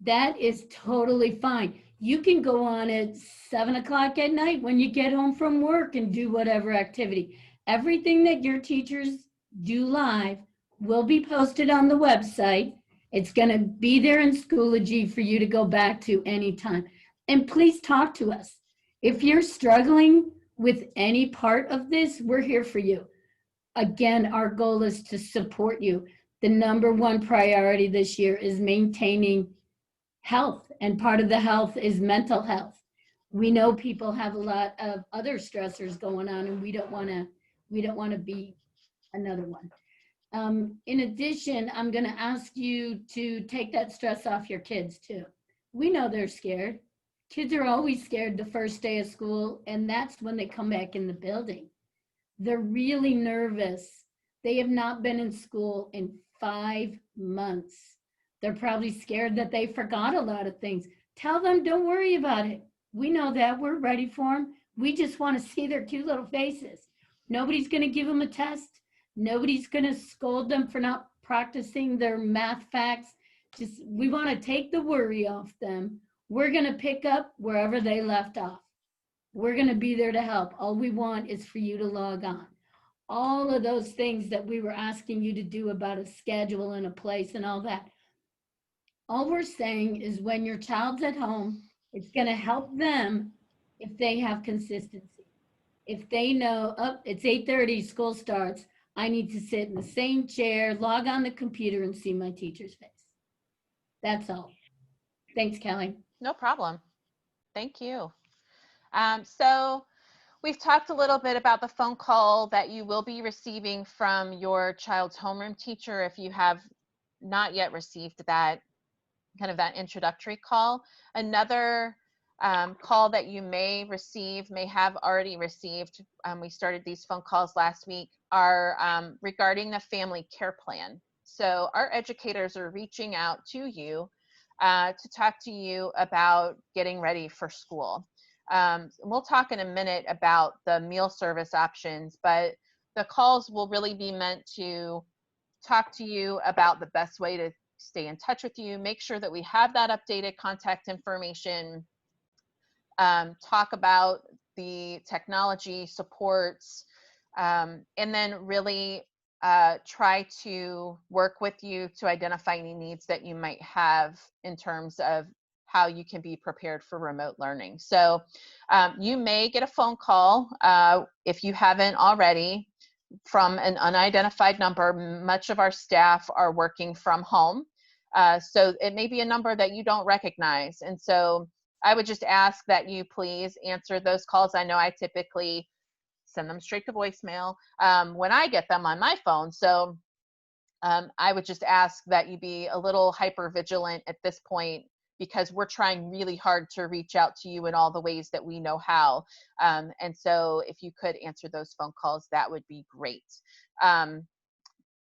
That is totally fine. You can go on at 7 o'clock at night when you get home from work and do whatever activity. Everything that your teachers do live will be posted on the website. It's going to be there in Schoology for you to go back to anytime. And please talk to us. If you're struggling with any part of this, we're here for you. Again, our goal is to support you. The number one priority this year is maintaining health, and part of the health is mental health. We know people have a lot of other stressors going on, and we don't want to be another one. In addition, I'm going to ask you to take that stress off your kids too. We know they're scared. Kids are always scared the first day of school, and that's when they come back in the building. They're really nervous. They have not been in school in 5 months. They're probably scared that they forgot a lot of things. Tell them, don't worry about it. We know that. We're ready for them. We just want to see their cute little faces. Nobody's going to give them a test. Nobody's going to scold them for not practicing their math facts. Just, we want to take the worry off them. We're going to pick up wherever they left off. We're going to be there to help. All we want is for you to log on. All of those things that we were asking you to do about a schedule and a place and all that. All we're saying is when your child's at home, it's going to help them if they have consistency. If they know, oh, it's 8:30, school starts, I need to sit in the same chair, log on the computer and see my teacher's face. That's all. Thanks, Kelly. No problem. Thank you. So we've talked a little bit about the phone call that you will be receiving from your child's homeroom teacher if you have not yet received that kind of that introductory call. Another call that you may have already received, we started these phone calls last week, are regarding the family care plan. So our educators are reaching out to you to talk to you about getting ready for school. We'll talk in a minute about the meal service options, but the calls will really be meant to talk to you about the best way to stay in touch with you, make sure that we have that updated contact information, talk about the technology supports, and then really try to work with you to identify any needs that you might have in terms of how you can be prepared for remote learning. So you may get a phone call if you haven't already from an unidentified number. Much of our staff are working from home. So it may be a number that you don't recognize. And so I would just ask that you please answer those calls. I know I typically send them straight to voicemail when I get them on my phone. So I would just ask that you be a little hyper vigilant at this point, because we're trying really hard to reach out to you in all the ways that we know how. And so if you could answer those phone calls, that would be great.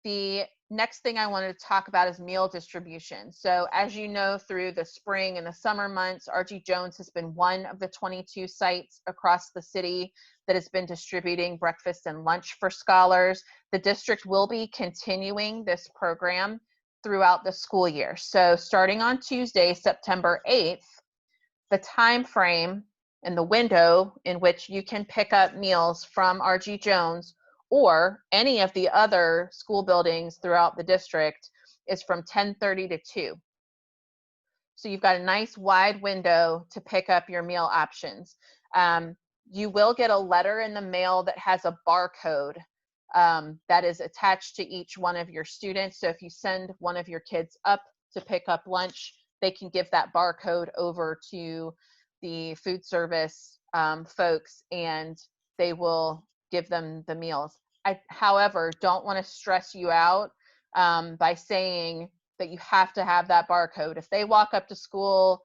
The next thing I wanted to talk about is meal distribution. So as you know, through the spring and the summer months, RG Jones has been one of the 22 sites across the city that has been distributing breakfast and lunch for scholars. The district will be continuing this program throughout the school year. So starting on Tuesday, September 8th, the time frame and the window in which you can pick up meals from RG Jones or any of the other school buildings throughout the district is from 10:30 to 2. So you've got a nice wide window to pick up your meal options. You will get a letter in the mail that has a barcode that is attached to each one of your students. So if you send one of your kids up to pick up lunch, they can give that barcode over to the food service folks, and they will give them the meals. I, however, don't want to stress you out by saying that you have to have that barcode. If they walk up to school,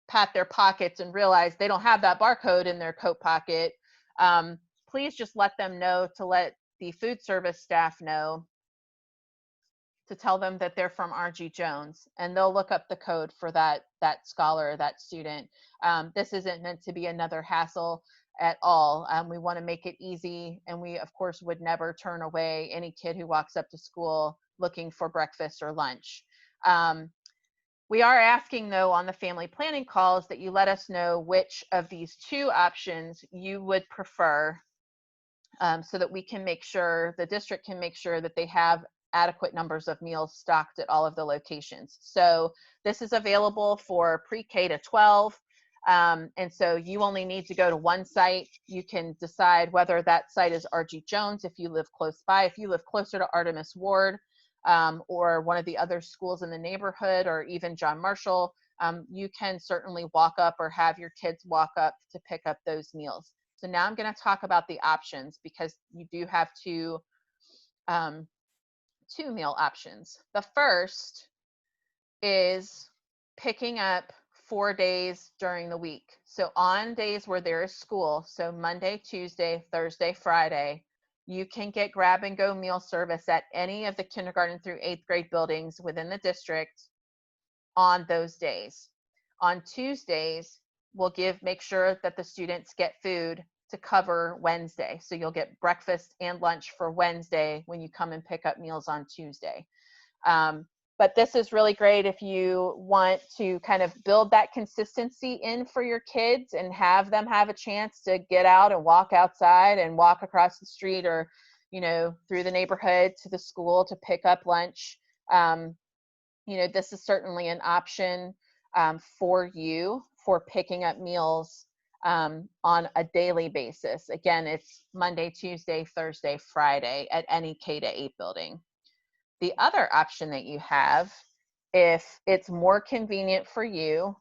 pat their pockets, and realize they don't have that barcode in their coat pocket, please just let them know to let the food service staff know, to tell them that they're from RG Jones, and they'll look up the code for that scholar or that student. This isn't meant to be another hassle. at all. We want to make it easy, and we of course would never turn away any kid who walks up to school looking for breakfast or lunch. We are asking, though, on the family planning calls that you let us know which of these two options you would prefer, so that we can make sure, the district can make sure that they have adequate numbers of meals stocked at all of the locations. So this is available for pre-K to 12. And so you only need to go to one site. You can decide whether that site is RG Jones if you live close by. If you live closer to Artemis Ward, or one of the other schools in the neighborhood, or even John Marshall, you can certainly walk up or have your kids walk up to pick up those meals. So now I'm going to talk about the options, because you do have two meal options. The first is picking up 4 days during the week. So on days where there is school, so Monday, Tuesday, Thursday, Friday, you can get grab and go meal service at any of the kindergarten through 8th grade buildings within the district on those days. On Tuesdays, we'll make sure that the students get food to cover Wednesday. So you'll get breakfast and lunch for Wednesday when you come and pick up meals on Tuesday. But this is really great if you want to kind of build that consistency in for your kids and have them have a chance to get out and walk outside and walk across the street, or, you know, through the neighborhood to the school to pick up lunch. You know, this is certainly an option for you for picking up meals on a daily basis. Again, it's Monday, Tuesday, Thursday, Friday at any K to 8 building. The other option that you have, if it's more convenient for you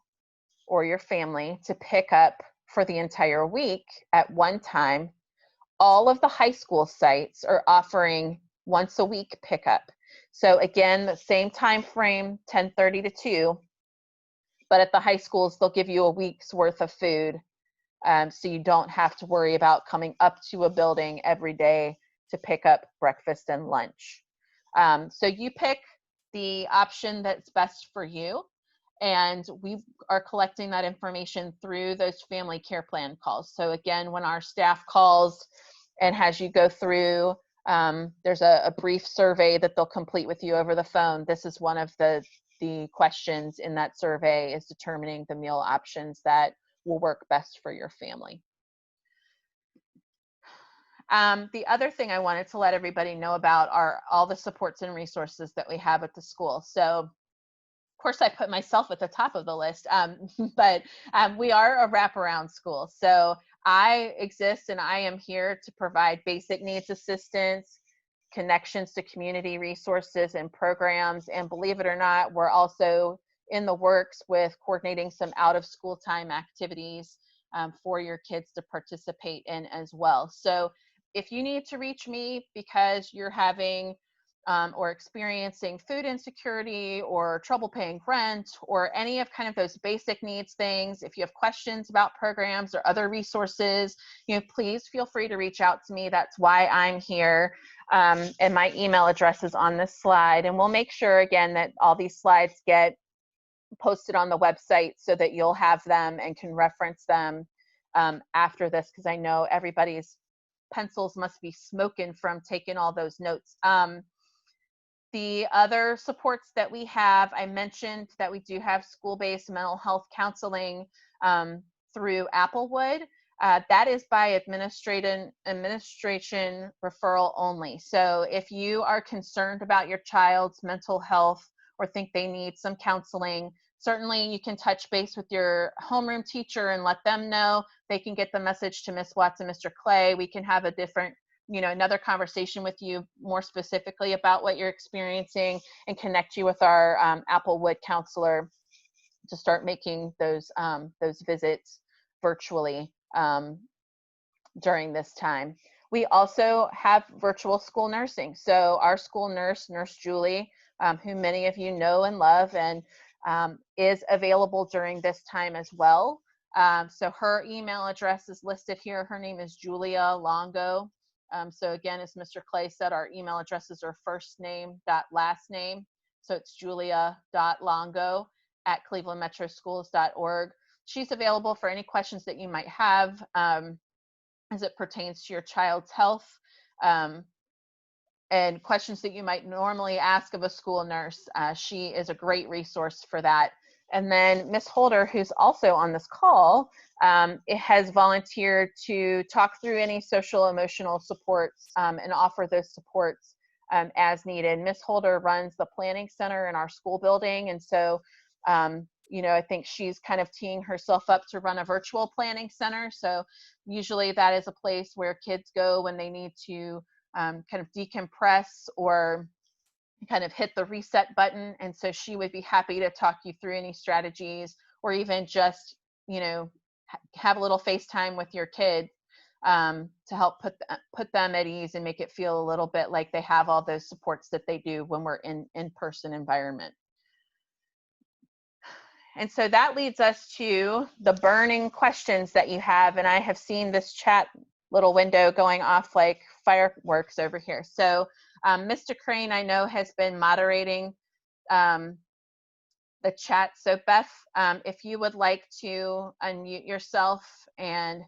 or your family to pick up for the entire week at one time, all of the high school sites are offering once a week pickup. So again, the same time frame, 10:30 to 2, but at the high schools, they'll give you a week's worth of food. So you don't have to worry about coming up to a building every day to pick up breakfast and lunch. So you pick the option that's best for you, and we are collecting that information through those family care plan calls. So again, when our staff calls and has you go through, there's a brief survey that they'll complete with you over the phone. This is one of the questions in that survey, is determining the meal options that will work best for your family. The other thing I wanted to let everybody know about are all the supports and resources that we have at the school. So, of course, I put myself at the top of the list, but we are a wraparound school. So I exist and I am here to provide basic needs assistance, connections to community resources and programs. And believe it or not, we're also in the works with coordinating some out of school time activities for your kids to participate in as well. So if you need to reach me because you're having or experiencing food insecurity or trouble paying rent or any of kind of those basic needs things, if you have questions about programs or other resources, you know, please feel free to reach out to me. That's why I'm here. And my email address is on this slide. And we'll make sure, again, that all these slides get posted on the website so that you'll have them and can reference them after this, because I know everybody's pencils must be smoking from taking all those notes. The other supports that we have, I mentioned that we do have school-based mental health counseling through Applewood. That is by administration referral only. So if you are concerned about your child's mental health or think they need some counseling, certainly you can touch base with your homeroom teacher and let them know. They can get the message to Miss Watts and Mr. Clay. We can have a different, you know, another conversation with you more specifically about what you're experiencing and connect you with our Applewood counselor to start making those visits virtually during this time. We also have virtual school nursing. So our school nurse, Nurse Julie, who many of you know and love, and is available during this time as well. So her email address is listed here. Her name is Julia Longo. So again, as Mr. Clay said, our email addresses are first name dot last name. So it's julia.longo@clevelandmetroschools.org. She's available for any questions that you might have. as it pertains to your child's health, and questions that you might normally ask of a school nurse. She is a great resource for that. And then Ms. Holder, who's also on this call, has volunteered to talk through any social emotional supports and offer those supports as needed. Ms. Holder runs the planning center in our school building. And so, you know, I think she's kind of teeing herself up to run a virtual planning center. So usually that is a place where kids go when they need to kind of decompress or kind of hit the reset button. And so she would be happy to talk you through any strategies, or even just, you know, have a little FaceTime with your kid to help put them at ease and make it feel a little bit like they have all those supports that they do when we're in-person environment. And so that leads us to the burning questions that you have. And I have seen this chat little window going off like fireworks over here. So Mr. Crane, I know, has been moderating the chat. So Beth, if you would like to unmute yourself and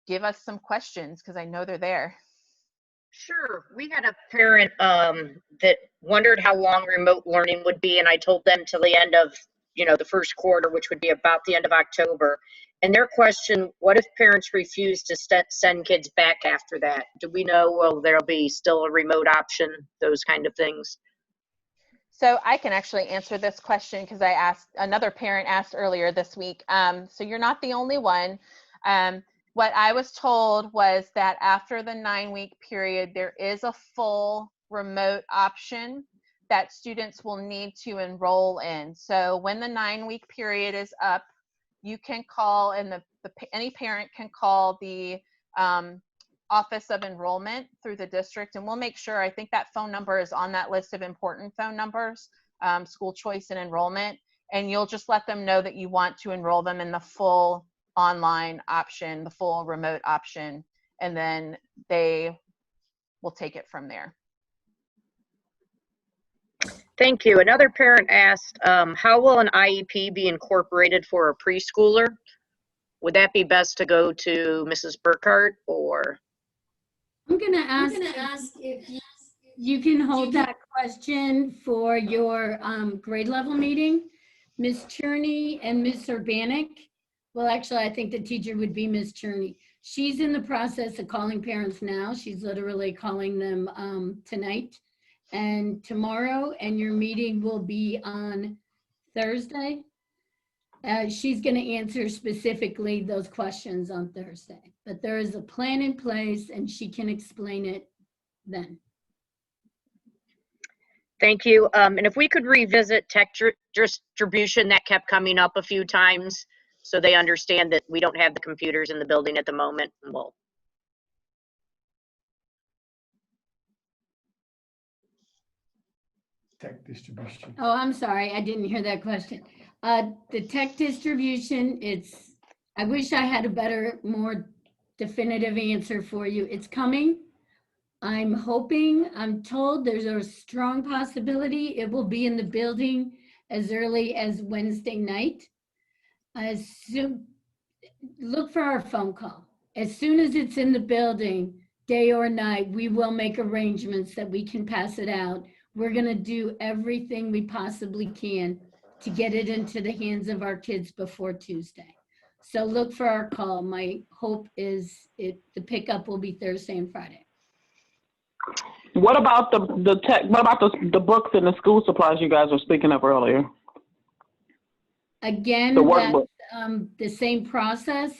give us some questions, because I know they're there. Sure. We had a parent that wondered how long remote learning would be, and I told them till the end of, you know, the first quarter, which would be about the end of October. And their question, what if parents refuse to send kids back after that? Do we know, well, there'll be still a remote option, those kind of things? So I can actually answer this question because I asked, another parent asked earlier this week. So you're not the only one. What I was told was that after the 9-week period, there is a full remote option that students will need to enroll in. So when the 9-week period is up, you can call, and any parent can call the Office of Enrollment through the district, and we'll make sure, I think that phone number is on that list of important phone numbers, school choice and enrollment, and you'll just let them know that you want to enroll them in the full online option, the full remote option, and then they will take it from there. Thank you. Another parent asked, how will an IEP be incorporated for a preschooler? Would that be best to go to Mrs. Burkhart, or? I'm going to ask if you can hold that question for your grade level meeting. Ms. Cherney and Ms. Urbanik. Well, actually, I think the teacher would be Ms. Cherney. She's in the process of calling parents now. She's literally calling them tonight and tomorrow, and your meeting will be on Thursday. She's going to answer specifically those questions on Thursday, but there is a plan in place and she can explain it then. Thank you. And if we could revisit tech distribution, that kept coming up a few times, so they understand that we don't have the computers in the building at the moment. Well, Tech distribution. Oh, I'm sorry. I didn't hear that question. The tech distribution, I wish I had a better, more definitive answer for you. It's coming. I'm hoping, I'm told there's a strong possibility it will be in the building as early as Wednesday night. Look for our phone call. As soon as it's in the building, day or night, we will make arrangements that we can pass it out. We're going to do everything we possibly can to get it into the hands of our kids before Tuesday. So look for our call. My hope is the pickup will be Thursday and Friday. What about the tech? What about the books and the school supplies you guys were speaking of earlier? Again, The that's workbook. the same process.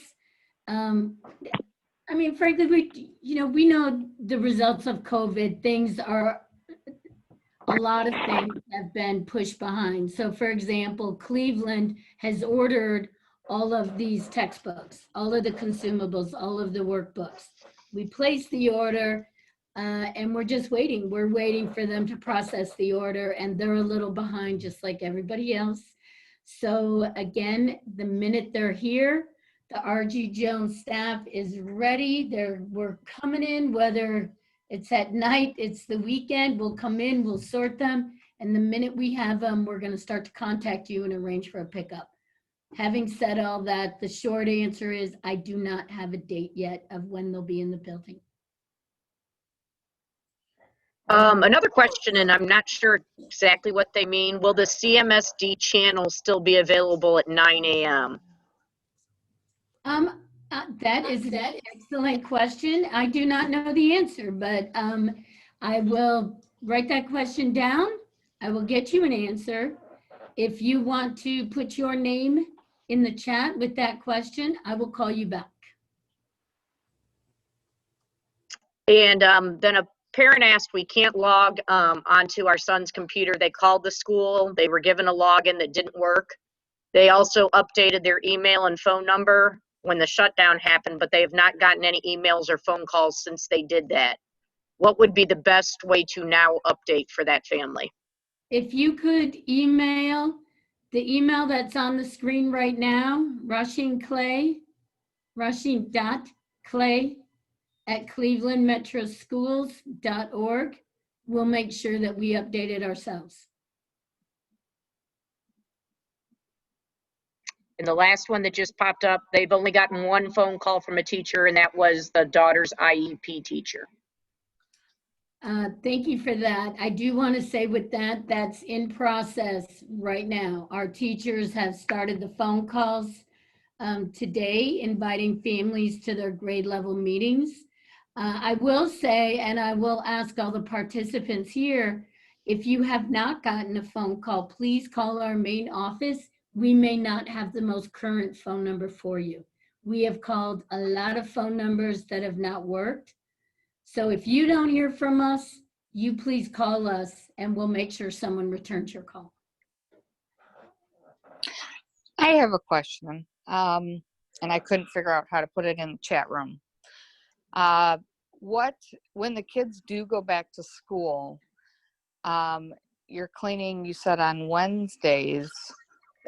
I mean, frankly, we know the results of COVID. A lot of things have been pushed behind. So for example, Cleveland has ordered all of these textbooks, all of the consumables, all of the workbooks. We placed the order and we're just waiting. We're waiting for them to process the order, and they're a little behind just like everybody else. So again, the minute they're here, the RG Jones staff is ready. We're coming in, whether it's at night, it's the weekend, we'll come in, we'll sort them. And the minute we have them, we're going to start to contact you and arrange for a pickup. Having said all that, the short answer is I do not have a date yet of when they'll be in the building. Another question, and I'm not sure exactly what they mean. Will the CMSD channel still be available at 9 a.m.? That is an excellent question. I do not know the answer, but I will write that question down. I will get you an answer. If you want to put your name in the chat with that question, I will call you back. And then a parent asked, we can't log onto our son's computer. They called the school. They were given a login that didn't work. They also updated their email and phone number when the shutdown happened, but they have not gotten any emails or phone calls since they did that. What would be the best way to now update for that family? If you could email the email that's on the screen right now, rushing.clay@clevelandmetroschools.org, we'll make sure that we update it ourselves. And the last one that just popped up, they've only gotten one phone call from a teacher, and that was the daughter's IEP teacher. Thank you for that. I do want to say with that, that's in process right now. Our teachers have started the phone calls today, inviting families to their grade level meetings. I will say, and I will ask all the participants here, if you have not gotten a phone call, please call our main office. We may not have the most current phone number for you. We have called a lot of phone numbers that have not worked. So if you don't hear from us, you please call us and we'll make sure someone returns your call. I have a question, and I couldn't figure out how to put it in the chat room. When the kids do go back to school, you're cleaning, you said on Wednesdays,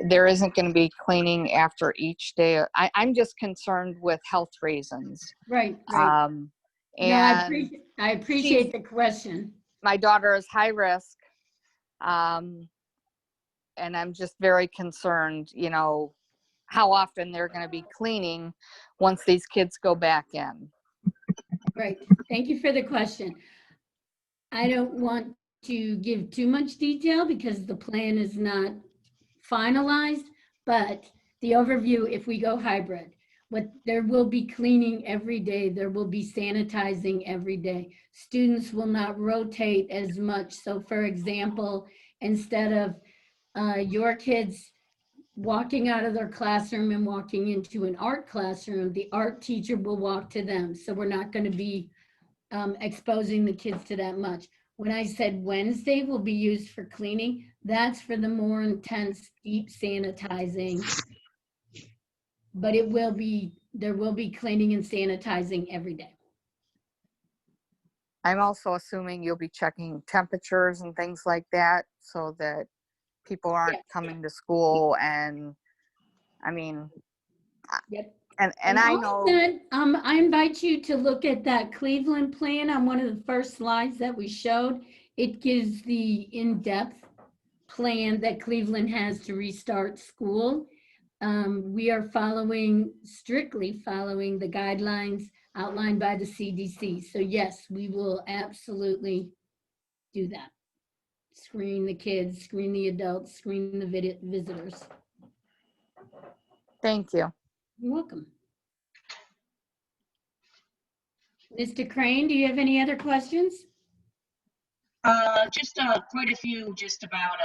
there isn't going to be cleaning after each day. I'm just concerned with health reasons. Right. And no, I appreciate the question. My daughter is high risk. And I'm just very concerned, how often they're going to be cleaning once these kids go back in. Right. Thank you for the question. I don't want to give too much detail because the plan is not finalized, but the overview, if we go hybrid, there will be cleaning every day. There will be sanitizing every day. Students will not rotate as much. So for example, instead of your kids walking out of their classroom and walking into an art classroom, the art teacher will walk to them. So we're not going to be exposing the kids to that much. When I said Wednesday will be used for cleaning, that's for the more intense, deep sanitizing. But there will be cleaning and sanitizing every day. I'm also assuming you'll be checking temperatures and things like that so that people aren't coming to school and, Yep. And I know that, I invite you to look at that Cleveland plan on one of the first slides that we showed. It gives the in-depth plan that Cleveland has to restart school. We are strictly following the guidelines outlined by the CDC. So yes, we will absolutely do that. Screen the kids, screen the adults, screen the visitors. Thank you. You're welcome. Mr. Crane, do you have any other questions? Just quite a few just about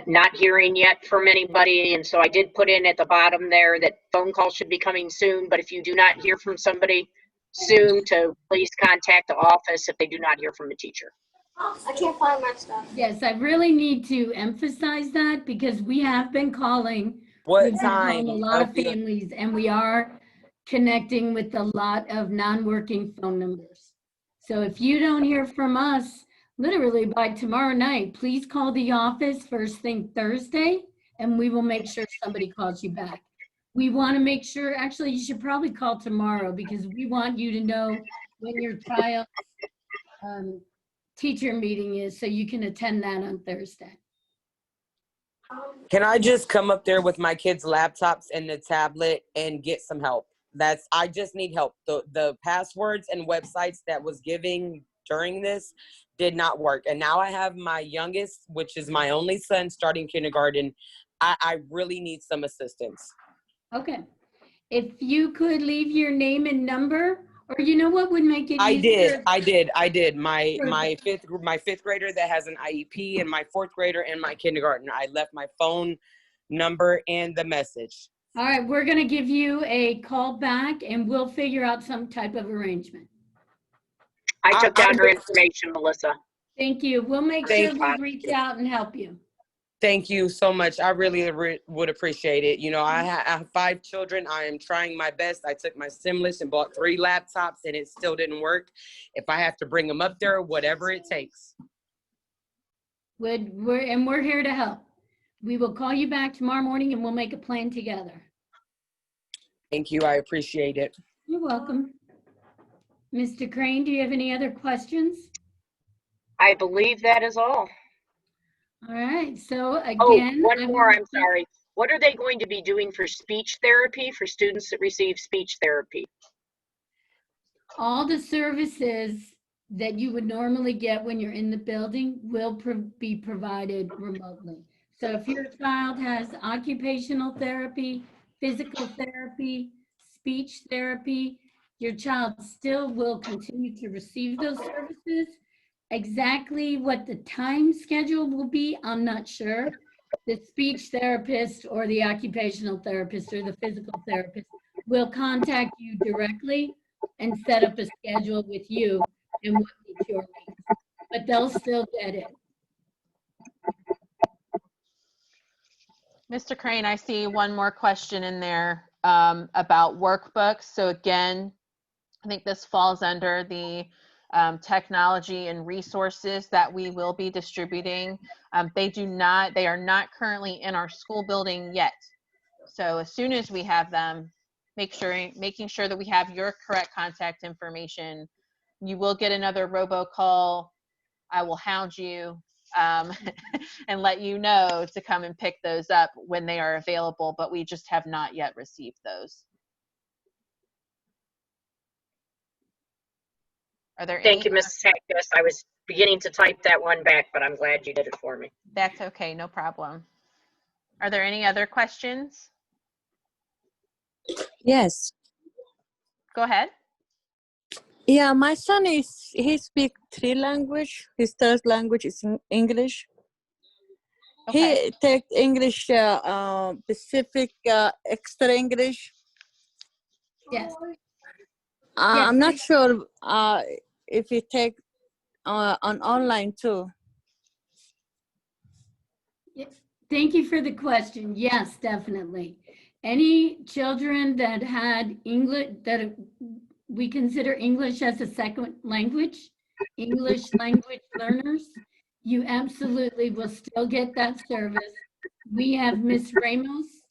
not hearing yet from anybody. And so I did put in at the bottom there that phone calls should be coming soon. But if you do not hear from somebody soon, to please contact the office if they do not hear from a teacher. I can't find my stuff. Yes, I really need to emphasize that because we have been calling. What time? A lot of families, and we are connecting with a lot of non-working phone numbers. So if you don't hear from us, literally by tomorrow night, please call the office first thing Thursday, and we will make sure somebody calls you back. We want to make sure, actually, you should probably call tomorrow because we want you to know when your child's teacher meeting is so you can attend that on Thursday. Can I just come up there with my kids' laptops and the tablet and get some help? I just need help. The passwords and websites that was giving during this did not work. And now I have my youngest, which is my only son, starting kindergarten. I really need some assistance. Okay. If you could leave your name and number, or you know what would make it I easier? did. My fifth grader that has an IEP, and my fourth grader and my kindergartner. I left my phone number and the message. All right, we're gonna give you a call back and we'll figure out some type of arrangement. I took down her information, Melissa. Thank you. We'll make sure we reach out and help you. Thank you so much. I really would appreciate it. You know, I have 5 children. I am trying my best. I took my stimulus and bought 3 laptops and it still didn't work. If I have to bring them up there, whatever it takes. We're here to help. We will call you back tomorrow morning and we'll make a plan together. Thank you. I appreciate it. You're welcome. Mr. Crane, do you have any other questions? I believe that is all. All right, so Oh, again. one more, I'm sorry. What are they going to be doing for speech therapy for students that receive speech therapy? All the services that you would normally get when you're in the building will be provided remotely. So if your child has occupational therapy, physical therapy, speech therapy, your child still will continue to receive those services. Exactly what the time schedule will be, I'm not sure. The speech therapist or the occupational therapist or the physical therapist will contact you directly and set up a schedule with you and what meets your needs. But they'll still get it. Mr. Crane, I see one more question in there about workbooks. So again, I think this falls under the technology and resources that we will be distributing. They are not currently in our school building yet. So as soon as we have them, making sure that we have your correct contact information. You will get another robocall. I will hound you and let you know to come and pick those up when they are available, but we just have not yet received those. Are there Thank you, Mrs. Hackness. I was beginning to type that one back, but I'm glad you did it for me. That's okay, no problem. Are there any other questions? Yes. Go ahead. Yeah, my son he speaks 3 languages. His third language is English. Okay. He takes English, specific, extra English. Yes. I'm not sure if he take on online too. Thank you for the question. Yes, definitely. Any children that had English, that we consider English as a second language, English language learners, you absolutely will still get that service. We have Miss Ramos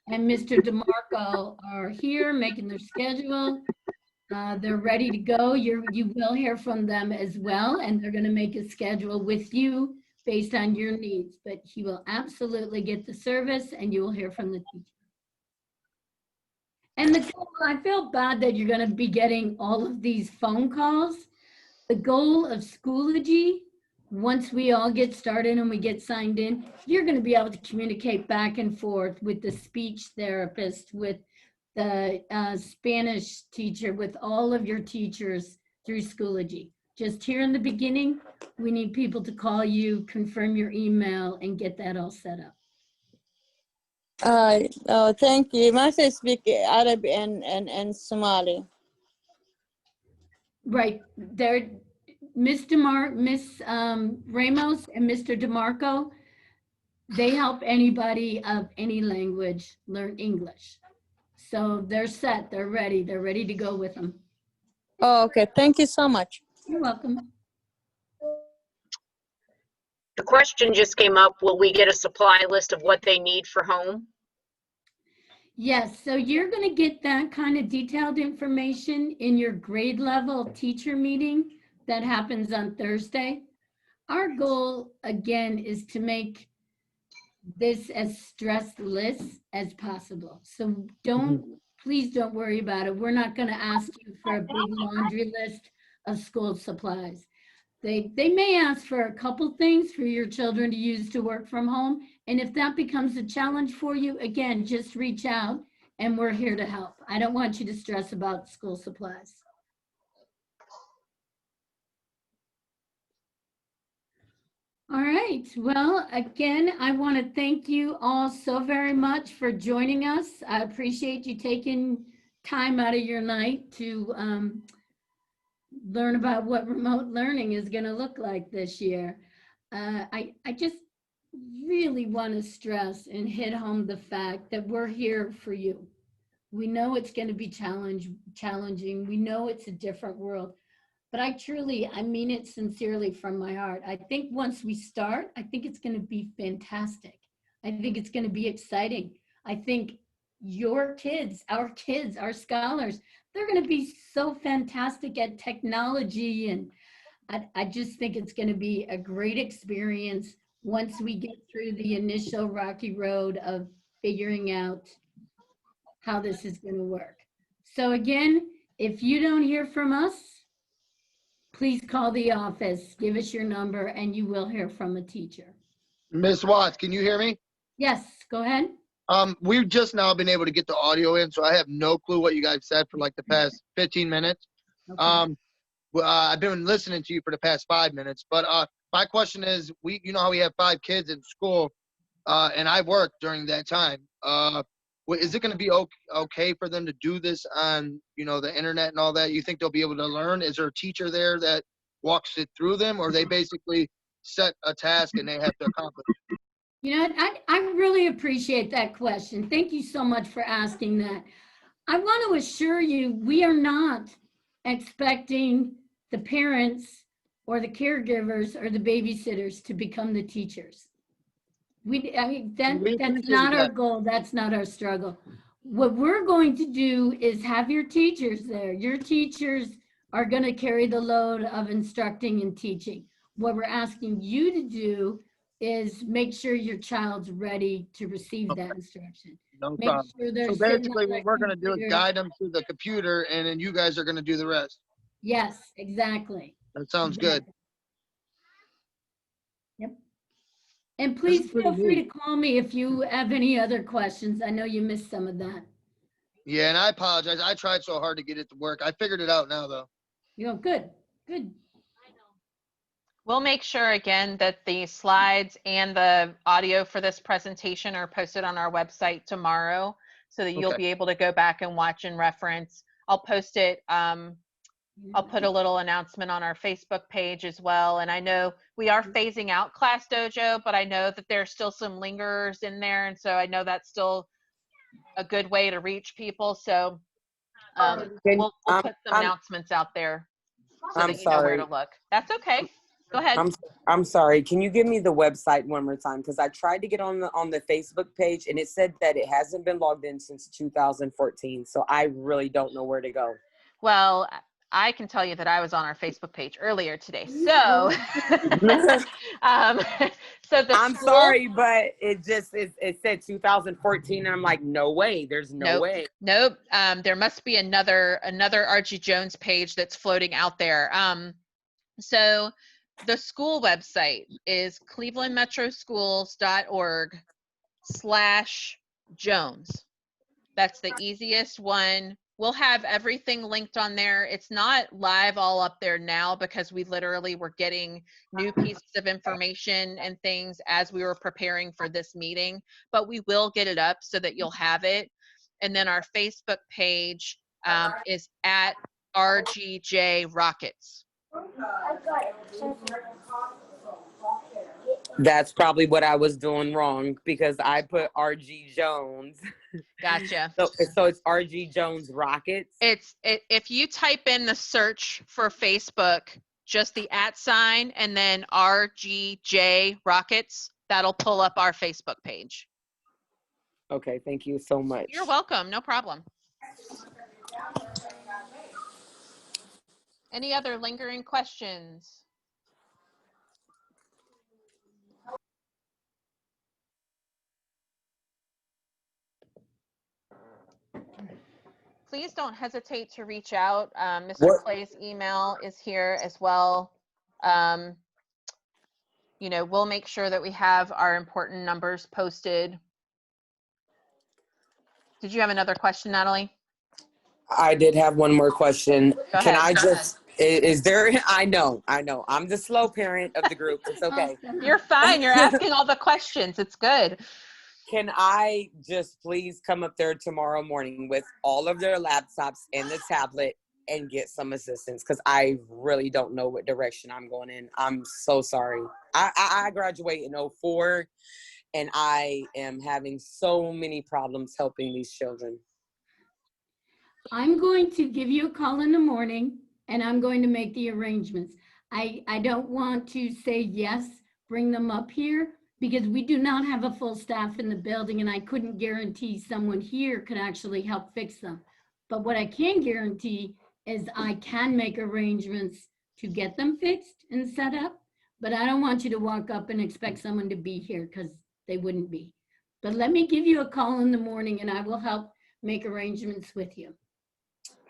and Mr. DeMarco are here making their schedule. They're ready to go. You will hear from them as well, and they're going to make a schedule with you based on your needs, but he will absolutely get the service and you will hear from the teacher. And the goal, I feel bad that you're going to be getting all of these phone calls. The goal of Schoology, once we all get started and we get signed in, you're going to be able to communicate back and forth with the speech therapist, with the Spanish teacher, with all of your teachers through Schoology. Just here in the beginning, we need people to call you, confirm your email, and get that all set up. Thank you. My son speak Arabic and Somali. Right. There, Miss Ramos and Mr. DeMarco, they help anybody of any language learn English. So they're set, they're ready to go with them. Oh, okay. Thank you so much. You're welcome. The question just came up, will we get a supply list of what they need for home? Yes, so you're going to get that kind of detailed information in your grade level teacher meeting that happens on Thursday. Our goal, again, is to make this as stressless as possible. So please don't worry about it. We're not going to ask you for a big laundry list of school supplies. They may ask for a couple things for your children to use to work from home. And if that becomes a challenge for you, again, just reach out and we're here to help. I don't want you to stress about school supplies. All right. Well, again, I want to thank you all so very much for joining us. I appreciate you taking time out of your night to learn about what remote learning is going to look like this year. I just really want to stress and hit home the fact that we're here for you. We know it's going to be challenging. We know it's a different world. But I mean it sincerely from my heart. I think once we start, I think it's going to be fantastic. I think it's going to be exciting. I think your kids, our scholars, they're going to be so fantastic at technology. And I just think it's going to be a great experience once we get through the initial rocky road of figuring out how this is going to work. So again, if you don't hear from us, please call the office, give us your number, and you will hear from a teacher. Ms. Watts, can you hear me? Yes, go ahead. We've just now been able to get the audio in, so I have no clue what you guys said for like the past 15 minutes. Okay. I've been listening to you for the past 5 minutes, but my question is, you know how we have 5 kids in school, and I work during that time. Is it going to be okay for them to do this on, the internet and all that? You think they'll be able to learn? Is there a teacher there that walks it through them, or they basically set a task and they have to accomplish it? You know, I really appreciate that question. Thank you so much for asking that. I want to assure you, we are not expecting the parents or the caregivers or the babysitters to become the teachers. That's not our goal. That's not our struggle. What we're going to do is have your teachers there. Your teachers are going to carry the load of instructing and teaching. What we're asking you to do is make sure your child's ready to receive that instruction. No Make problem. sure they're So sitting basically on what that we're going to do is computer. guide them through the computer, and then you guys are going to do the rest. Yes, exactly. That sounds good. Yep. And please feel free to call me if you have any other questions. I know you missed some of that. Yeah, and I apologize. I tried so hard to get it to work. I figured it out now, though. Good, good. We'll make sure again that the slides and the audio for this presentation are posted on our website tomorrow so that you'll be able to go back and watch and reference. I'll post it. I'll put a little announcement on our Facebook page as well. And I know we are phasing out Class Dojo, but I know that there's still some lingerers in there. And so I know that's still a good way to reach people. So we'll put some announcements out there so that you know where to look. That's okay. Go ahead. I'm sorry. Can you give me the website one more time? Because I tried to get on the Facebook page and it said that it hasn't been logged in since 2014. So I really don't know where to go. Well, I can tell you that I was on our Facebook page earlier today. So, I'm sorry, but it said 2014, and I'm like, no way. There's no way. Nope. There must be another Archie Jones page that's floating out there. So the school website is clevelandmetroschools.org/Jones. That's the easiest one. We'll have everything linked on there. It's not live all up there now because we literally were getting new pieces of information and things as we were preparing for this meeting, but we will get it up so that you'll have it. And then our Facebook page is at RGJ Rockets. That's probably what I was doing wrong because I put RG Jones. Gotcha. So it's RG Jones Rockets. If you type in the search for Facebook, just the @ and then RGJ Rockets, that'll pull up our Facebook page. Okay, thank you so much. You're welcome. No problem. Any other lingering questions? please don't hesitate to reach out. Mr. What? Clay's email is here as well. You know, we'll make sure that we have our important numbers posted. Did you have another question, Natalie? I did have one more question. Go Can ahead. I just, is there, I know. I'm the slow parent of the group. It's okay. You're fine. You're asking all the questions. It's good. Can I just please come up there tomorrow morning with all of their laptops and the tablet and get some assistance? Because I really don't know what direction I'm going in. I'm so sorry. I graduate in 04 and I am having so many problems helping these children. I'm going to give you a call in the morning and I'm going to make the arrangements. I don't want to say yes, bring them up here, because we do not have a full staff in the building and I couldn't guarantee someone here could actually help fix them. But what I can guarantee is I can make arrangements to get them fixed and set up, but I don't want you to walk up and expect someone to be here because they wouldn't be. But let me give you a call in the morning and I will help make arrangements with you.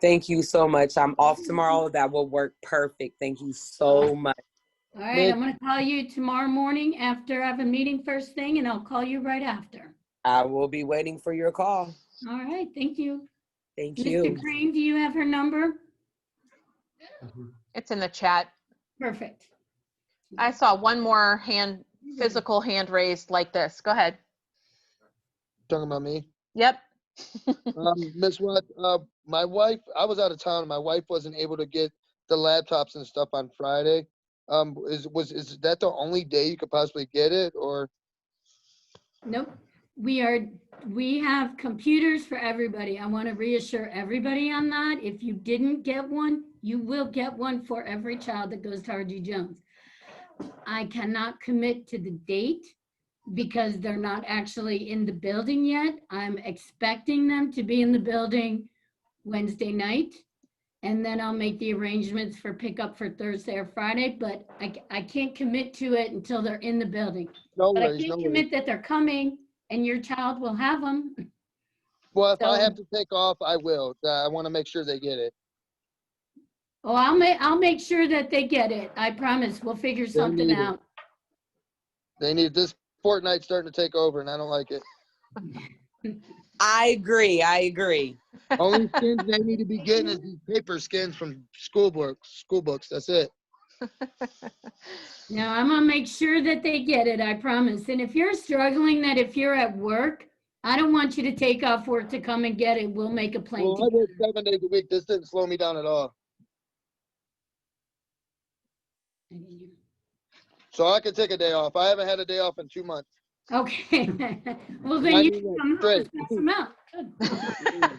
Thank you so much. I'm off tomorrow. That will work perfect. Thank you so much. All right, I'm going to call you tomorrow morning after I have a meeting first thing, and I'll call you right after. I will be waiting for your call. All right, thank you. Thank Mr. you. Crane, do you have her number? It's in the chat. Perfect. I saw one more physical hand raised like this. Go ahead. Talking about me? Yep. Miss Watt, my wife, I was out of town. My wife wasn't able to get the laptops and stuff on Friday. Is that the only day you could possibly get it, or? Nope. We have computers for everybody. I want to reassure everybody on that. If you didn't get one, you will get one for every child that goes to RG Jones. I cannot commit to the date because they're not actually in the building yet. I'm expecting them to be in the building Wednesday night. And then I'll make the arrangements for pickup for Thursday or Friday, but I can't commit to it until they're in the building. No But I worries, can't no commit worries. that they're coming and your child will have them. Well, if I So- have to take off, I will. I want to make sure they get it. Oh, I'll make sure that they get it. I promise. We'll figure something need it. out. They need this Fortnite starting to take over, and I don't like it. I agree. I agree. Only skins they need to be getting is these paper skins from school books. That's it. Now, I'm gonna make sure that they get it, I promise. And if you're struggling, that if you're at work, I don't want you to take off work to come and get it. We'll make a plan. Well, I work 7 days a week. This didn't slow me down at all. So I could take a day off. I haven't had a day off in 2 months. Okay. Well, I then you mean, can come straight. help us pass them out. Good.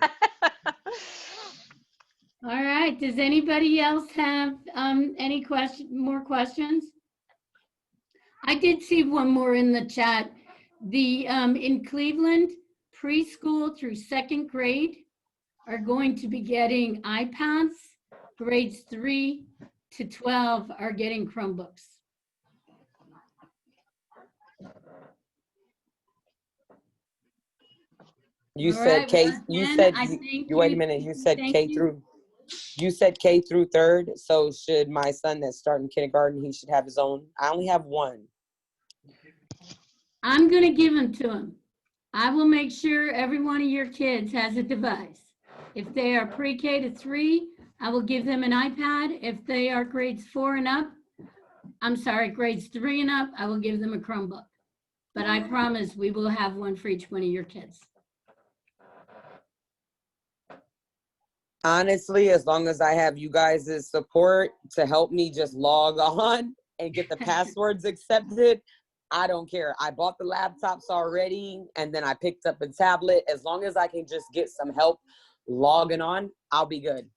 All right. Does anybody else have any more questions? I did see one more in the chat. The in Cleveland, preschool through 2nd grade are going to be getting iPads. Grades 3 to 12 are getting Chromebooks. You All said right, K. well, You then, said I think you wait a minute. You said thank K you. through. You said K through 3rd. So should my son that's starting kindergarten, he should have his own? I only have one. I'm going to give them to him. I will make sure every one of your kids has a device. If they are pre-K to 3, I will give them an iPad. If they are grades 4 and up, grades 3 and up, I will give them a Chromebook. But I promise we will have one for each one of your kids. Honestly, as long as I have you guys' support to help me just log on and get the passwords accepted, I don't care. I bought the laptops already, and then I picked up a tablet. As long as I can just get some help logging on, I'll be good.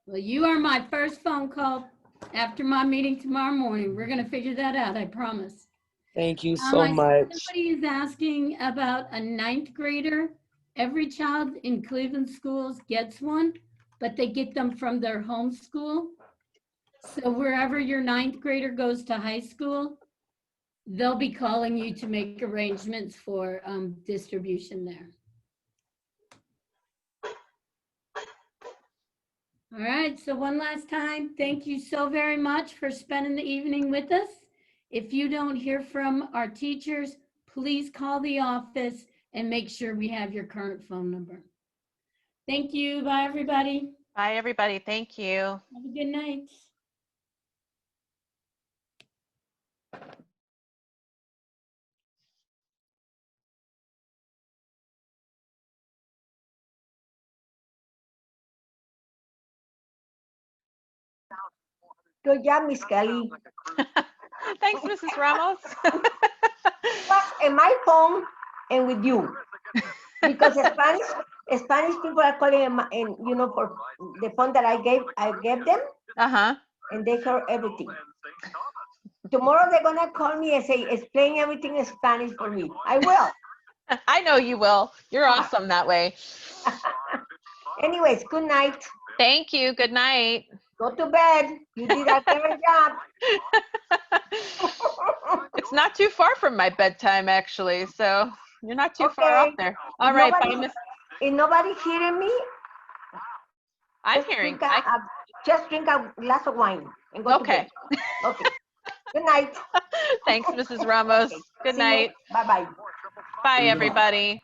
Well, you are my first phone call after my meeting tomorrow morning. We're going to figure that out, I promise. Thank you so I see much. somebody is asking about a 9th grader. Every child in Cleveland schools gets one, but they get them from their home school. So wherever your 9th grader goes to high school, they'll be calling you to make arrangements for distribution there. All right, so one last time, thank you so very much for spending the evening with us. If you don't hear from our teachers, please call the office and make sure we have your current phone number. Thank you. Bye, everybody. Bye, everybody. Thank you. Have a good night. Good job, Miss Kelly. Thanks, Mrs. Ramos. Was in my phone and with you, because Spanish people are calling and you know for the phone that I gave them, and they heard everything. Tomorrow they're gonna call me and say explain everything in Spanish for me. I will. I know you will. You're awesome that way. Anyways, good night. Thank you. Good night. Go to bed. You did a great job. It's not too far from my bedtime, actually, so you're not too far off there. All right, bye, Miss. Is nobody hearing me? I'm hearing. Just drink a glass of wine and go to bed. Okay. Good night. Thanks, Mrs. Ramos. Okay. Good See you. night. Bye-bye. Bye, everybody.